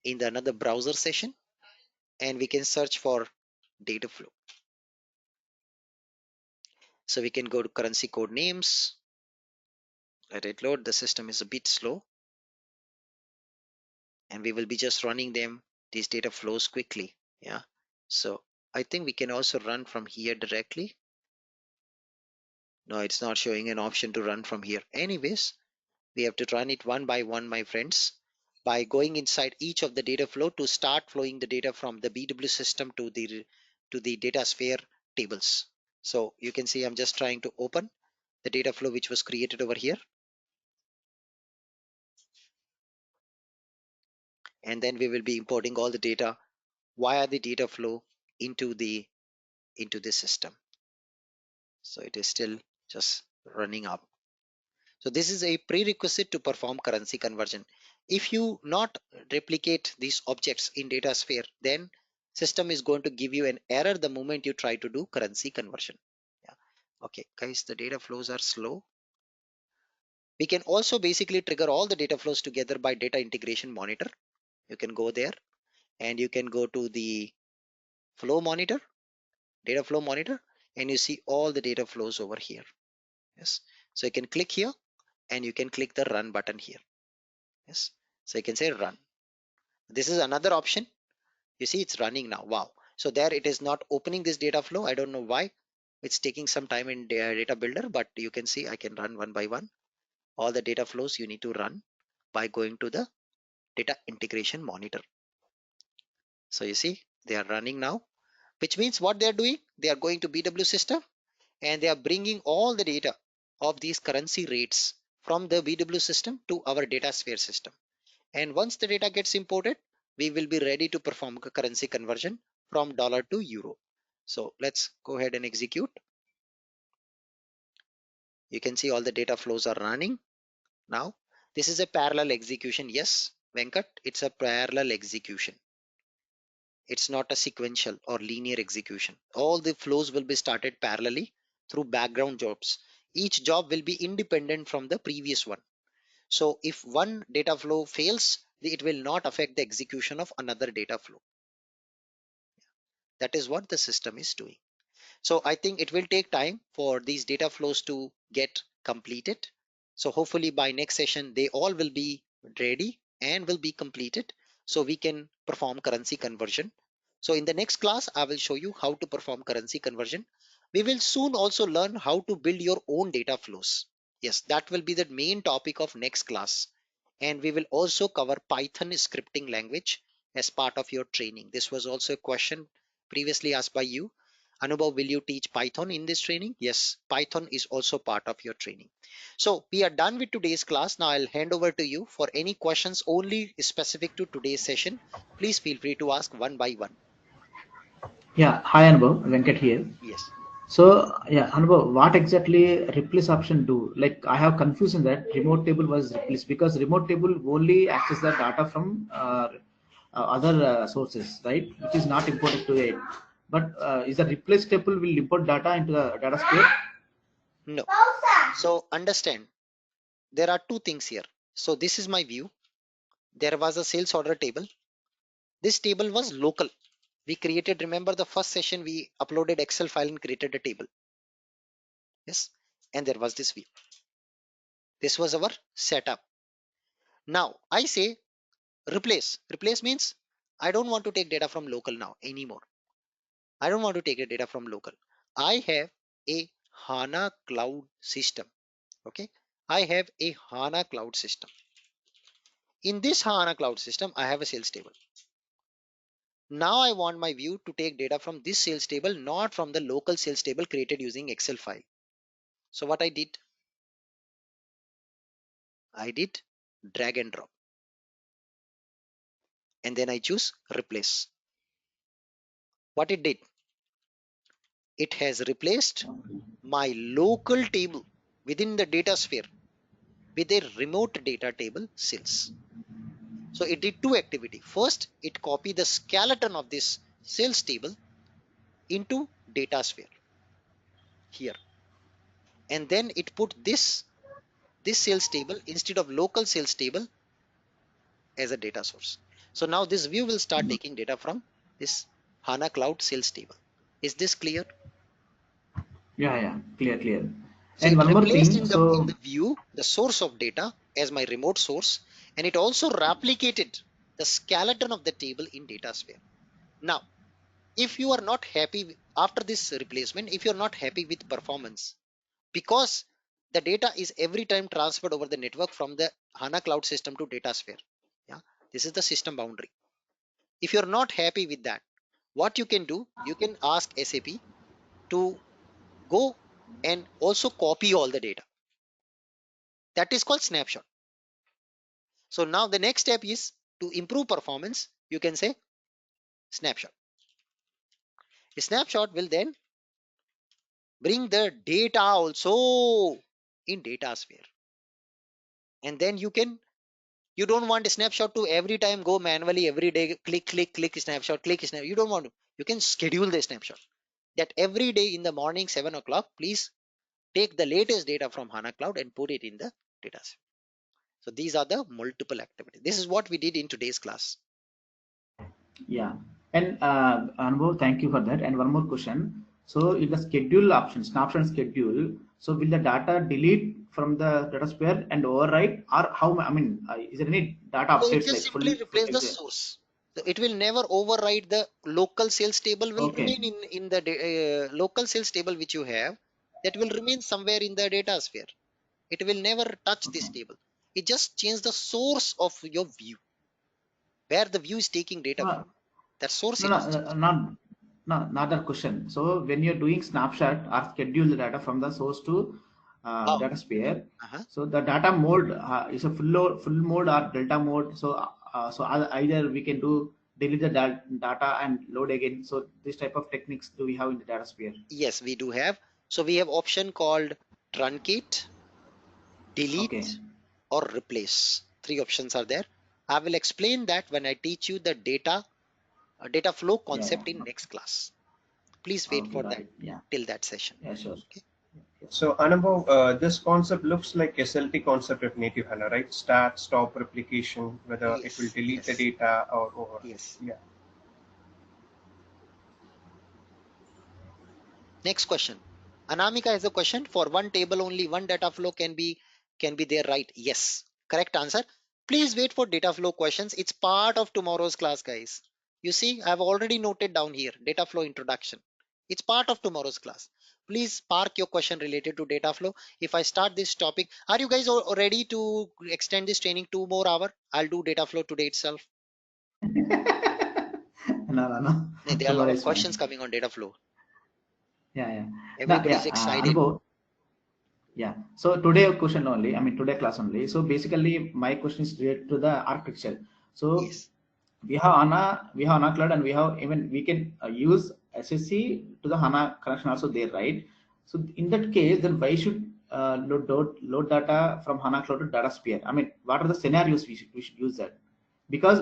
in the another browser session, and we can search for data flow. So we can go to currency code names. Let it load. The system is a bit slow, and we will be just running them, these data flows quickly. Yeah. So I think we can also run from here directly. No, it's not showing an option to run from here. Anyways, we have to run it one by one, my friends, by going inside each of the data flow to start flowing the data from the BW system to the DataSphere tables. So you can see I'm just trying to open the data flow which was created over here. And then we will be importing all the data via the data flow into the system. So it is still just running up. So this is a prerequisite to perform currency conversion. If you not replicate these objects in DataSphere, then system is going to give you an error the moment you try to do currency conversion. Yeah. Okay, guys, the data flows are slow. We can also basically trigger all the data flows together by data integration monitor. You can go there and you can go to the flow monitor, data flow monitor, and you see all the data flows over here. Yes. So you can click here and you can click the run button here. Yes. So you can say run. This is another option. You see it's running now. Wow. So there it is not opening this data flow. I don't know why. It's taking some time in data builder, but you can see I can run one by one. All the data flows you need to run by going to the data integration monitor. So you see they are running now, which means what they are doing, they are going to BW system and they are bringing all the data of these currency rates from the BW system to our DataSphere system. And once the data gets imported, we will be ready to perform a currency conversion from dollar to euro. So let's go ahead and execute. You can see all the data flows are running now. This is a parallel execution. Yes, Venkat, it's a parallel execution. It's not a sequential or linear execution. All the flows will be started parallelly through background jobs. Each job will be independent from the previous one. So if one data flow fails, it will not affect the execution of another data flow. That is what the system is doing. So I think it will take time for these data flows to get completed. So hopefully by next session, they all will be ready and will be completed. So we can perform currency conversion. So in the next class, I will show you how to perform currency conversion. We will soon also learn how to build your own data flows. Yes, that will be the main topic of next class. And we will also cover Python scripting language as part of your training. This was also a question previously asked by you. Anubhav, will you teach Python in this training? Yes, Python is also part of your training. So we are done with today's class. Now I'll hand over to you for any questions only specific to today's session. Please feel free to ask one by one. Yeah, hi Anubhav, Venkat here. Yes. So yeah, Anubhav, what exactly replace option do? Like I have confusion that remote table was replaced because remote table only access the data from other sources, right? Which is not imported to it. But is the replace table will import data into the data sphere? No. So understand, there are two things here. So this is my view. There was a sales order table. This table was local. We created, remember the first session, we uploaded Excel file and created a table. Yes. And there was this view. This was our setup. Now I say replace. Replace means I don't want to take data from local now anymore. I don't want to take the data from local. I have a HANA cloud system. Okay. I have a HANA cloud system. In this HANA cloud system, I have a sales table. Now I want my view to take data from this sales table, not from the local sales table created using Excel file. So what I did drag and drop, and then I choose replace. What it did, it has replaced my local table within the data sphere with a remote data table sales. So it did two activity. First, it copied the skeleton of this sales table into data sphere here. And then it put this sales table instead of local sales table as a data source. So now this view will start taking data from this HANA Cloud sales table. Is this clear? Yeah, yeah, clear, clear. So And it one more replaced thing. in the So view the source of data as my remote source, and it also replicated the skeleton of the table in DataSphere. Now, if you are not happy after this replacement, if you're not happy with performance, because the data is every time transferred over the network from the HANA cloud system to DataSphere. Yeah, this is the system boundary. If you're not happy with that, what you can do, you can ask SAP to go and also copy all the data. That is called snapshot. So now the next step is to improve performance. You can say snapshot. A snapshot will then bring the data also in DataSphere. And then you don't want a snapshot to every time go manually every day, click snapshot, click snapshot. You don't want to. You can schedule the snapshot that every day in the morning 7 o'clock, please take the latest data from HANA Cloud and put it in the DataSphere. So these are the multiple activities. This is what we did in today's class. Yeah. And Anubhav, thank you for that. And one more question. So in the schedule option, snapshot schedule, so will the data delete from the data sphere and overwrite, or how, I mean, is there any data So it updates just like simply full replace the exit? source. So it will never override the local sales table will Okay. remain in the local sales table which you have, that will remain somewhere in the data sphere. It will never touch this Okay. table. It just change the source of your view, where the view is taking data from. No, That source no, it no, is changing. not that question. So when you're doing snapshot or schedule the data from the source to Oh, data sphere, uh-huh. so the data mode is a full mode or delta mode. So either we can do delete the data and load again. So this type of techniques do we have in the data sphere? Yes, we do have. So we have option called truncate, Okay. delete, or replace. Three options are there. I will explain that when I teach you the data flow Yeah, concept in yeah. next class. Please wait Okay, for got that it. Yeah, till that session. yeah, sure. Okay. Yeah. So Anubhav, this concept looks like SLT concept with native HANA, right? Start, stop, replication, whether it will Yes, delete the yes, data or overwrite. yes. Yeah. Next question. Anamika has a question. For one table, only one data flow can be there, right? Yes. Correct answer. Please wait for data flow questions. It's part of tomorrow's class, guys. You see, I've already noted down here data flow introduction. It's part of tomorrow's class. Please park your question related to data flow. If I start this topic, are you guys all ready to extend this training 2 more hours? I'll do data flow today itself. No. There are a lot Tomorrow of is questions fine. coming on data flow. Yeah, yeah. No, Everybody's yeah. excited. Anubhav, yeah. So today question only, I mean today class only. So basically my question is related to the architecture. So Yes. we have HANA cloud and we have even we can use SSC to the HANA connection also there, right? So in that case, then why should load data from HANA cloud to data sphere? I mean, what are the scenarios we should use that? Because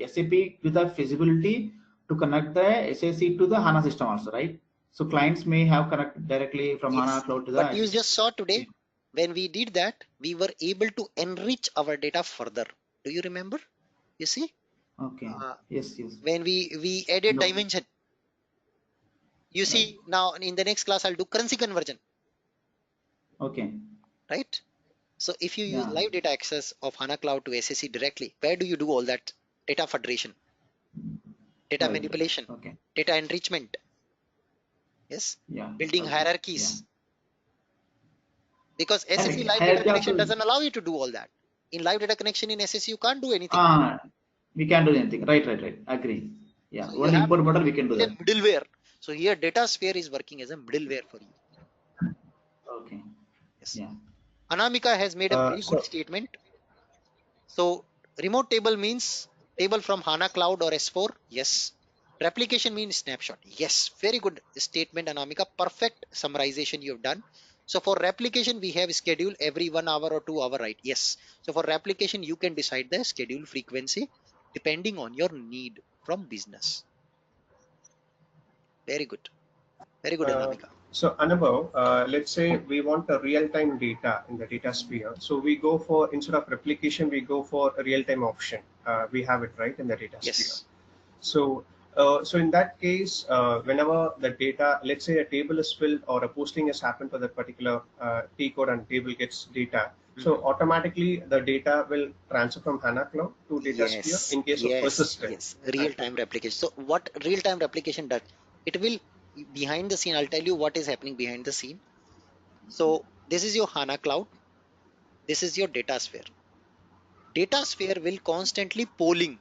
SAP with the feasibility to connect the SAC to the HANA system also, right? So clients may have connected directly from HANA Yes, cloud to the but you SAC. just saw Yeah. today when we did that, we were able to enrich our data further. Do you remember? You see, Okay. uh, Yes, yes. when we added No. dimension. You Right. see, now in the next class, I'll do currency conversion, Okay. right? So if you use Yeah. live data access of HANA Cloud to SAC directly, where do you do all that data federation, data Right. Right. manipulation, Okay. data enrichment? Yes, Yeah. building Okay. Yeah. hierarchies, because SSE And live data hierarchy connection also. doesn't allow you to do all that. In live data connection in SSE, you can't do anything. We can't do anything. Right. Agree. Yeah. So you Only have import to button we can do build that. a middleware. So here DataSphere is working as a middleware for you. Okay. Yes. Yeah. Anamika has made a very good So statement. So remote table means table from HANA Cloud or S4. Yes. Replication means snapshot. Yes. Very good statement, Anamika. Perfect summarization you've done. So for replication, we have schedule every 1 hour or 2 hour, right? Yes. So for replication, you can decide the schedule frequency depending on your need from business. Very good. Very good, Uh, Anamika. so Anubhav, let's say we want a real-time data in the data sphere. So we go for, instead of replication, we go for a real-time option. We have it right in the data sphere. Yes. So, so in that case, whenever the data, let's say a table is filled or a posting has happened for that particular T code and table gets data, so Mhm. automatically the data will transfer from HANA Cloud to DataSphere Yes, in case of persistent. yes. Real-time replication. So what real-time replication does? It will behind the scene. I'll tell you what is happening behind the scene. So this is your HANA cloud. This is your data sphere. Data sphere will constantly polling.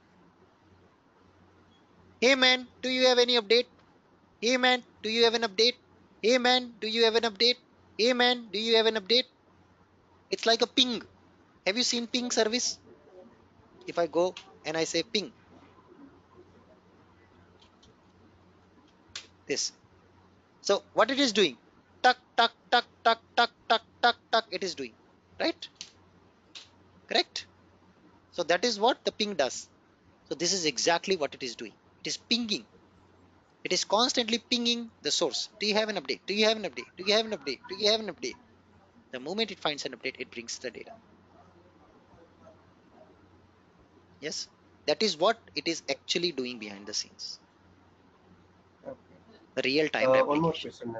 Hey man, do you have any update? Hey man, do you have an update? Hey man, do you have an update? Hey man, do you have an update? It's like a ping. Have you seen ping service? If I go and I say ping, this. So what it is doing? Tuck, tuck, tuck, tuck, tuck, tuck, tuck, tuck, it is doing. Right? Correct? So that is what the ping does. So this is exactly what it is doing. It is pinging. It is constantly pinging the source. Do you have an update? Do you have an update? Do you have an update? Do you have an update? The moment it finds an update, it brings the data. Yes, that is what it is actually doing behind the scenes. Okay. The real-time One more replication. question.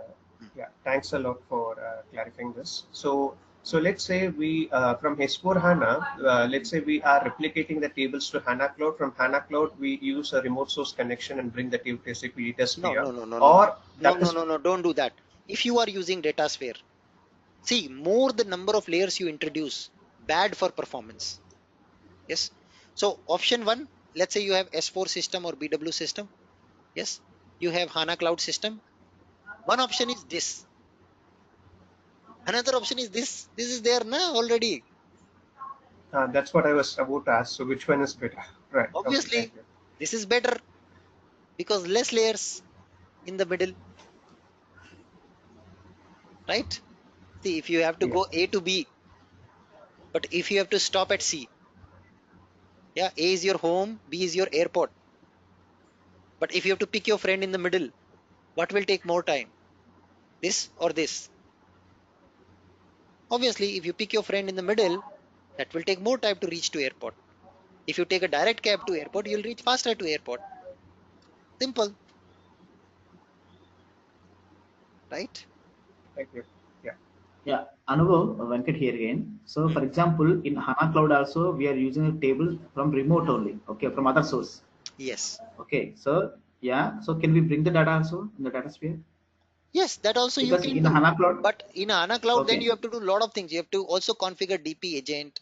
Yeah, thanks a lot for clarifying this. So let's say we from S4 HANA, let's say we are replicating the tables to HANA Cloud. From HANA Cloud, we use a remote source connection and bring the table to SAP No, DataSphere. no, no, no, no, Or no, that no, is no, no. Don't do that. If you are using DataSphere, see, more the number of layers you introduce, bad for performance. Yes. So option one, let's say you have S4 system or BW system. Yes. You have HANA Cloud system. One option is this. Another option is this. This is there now already. that's what I was about to ask. So which one is better? Right. Okay. Thank Obviously, you. this is better because less layers in the middle, right? See, if you have to Yeah. go A to B, but if you have to stop at C, yeah, A is your home, B is your airport. But if you have to pick your friend in the middle, what will take more time? This or this? Obviously, if you pick your friend in the middle, that will take more time to reach to airport. If you take a direct cab to airport, you'll reach faster to airport. Simple, right? Thank you. Yeah. Yeah, Anubhav, Venkat here again. So, Hmm. for example, in HANA Cloud also, we are using a table from remote only, okay, from other source. Yes. Okay, so yeah, so can we bring the data also in the data sphere? Yes, that also you Because can in do. HANA Cloud, But in HANA Cloud, then you okay, have to do a lot of things. You have to also configure DP agent.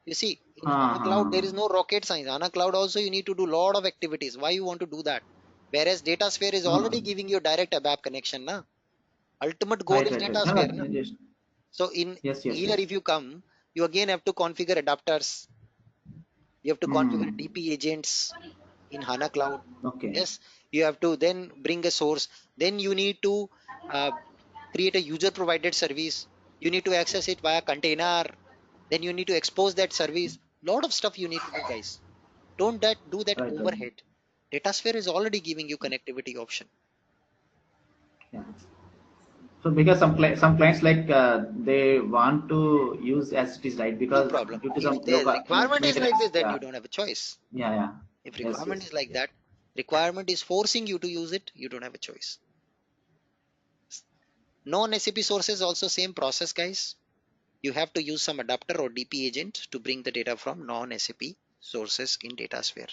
You see, in HANA Cloud, there is uh, no rocket science. HANA Cloud also, you need to do a lot of activities. Why you want to do that? Whereas DataSphere is uh, already giving you a direct ABAP connection. Na? Ultimate goal is right. No, DataSphere. Na? no, just, So in here, yes. if you come, you again have to configure adapters. You have to configure Hmm. DP agents in HANA Cloud. Okay, Yes, you have to then bring a source. Then you need to uh, create a user provided service. You need to access it via container. Then you need to expose that service. Lot of stuff you need to do, guys. Don't do that right. overhead. DataSphere is already giving you connectivity option. Yeah. So because some clients like they want to use as it is, right? No Because problem. due to If some the local requirement is like maintenance, this, then you don't have a choice. yeah. If Yes, requirement is like yeah. that, requirement is forcing you to use it, you don't have a choice. Non-SAP sources also same process, guys. You have to use some adapter or DP agent to bring the data from non-SAP sources in DataSphere.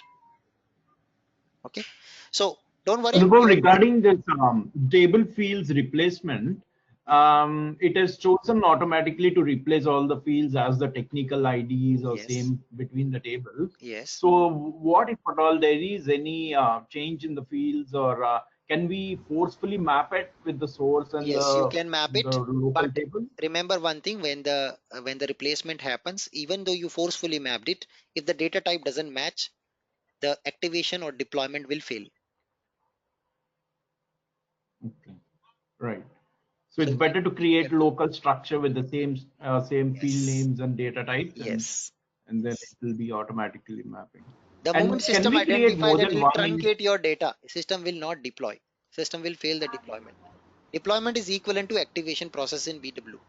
Okay. So don't worry. Anubhav, regarding this table fields replacement, Hmm, it has chosen automatically to replace all the fields as the technical IDs or yes. same between the table. Yes. So, what if at all there is any change in the fields, or can we forcefully map it with the source and Yes, you can map the it, local but table? remember one thing, when the replacement happens, even though you forcefully mapped it, if the data type doesn't match, the activation or deployment will fail. Okay, right. So So it's better to you create have to, local structure with the same field yes, names and data types, yes, and then it yes. will be automatically mapping. The moment And can system we create identify more that than will one in? truncate your data, system will not deploy. System will fail the deployment. Deployment is equivalent to activation process in BW.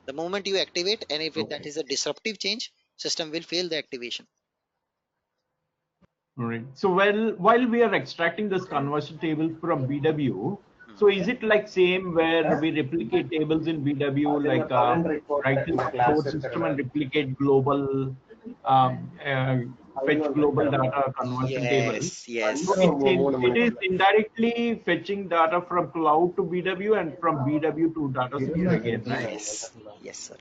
The moment you activate, and if that Okay, is a disruptive change, system will fail the activation. all right. So while we are extracting this conversion table from BW, Hmm. so is it like same where we replicate tables in BW, like write to source system and replicate global fetch global data conversion table. Yes. So it is indirectly fetching data from cloud to BW and from BW to data center again, right? Yes, sir.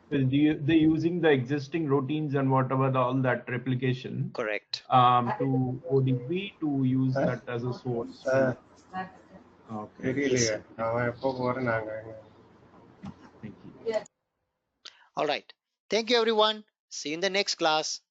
They're using the existing routines and whatever all that replication Correct. to ODB to use that as a source. Okay. Yes, sir. Thank you. All right. Thank you, everyone. See you in the next class.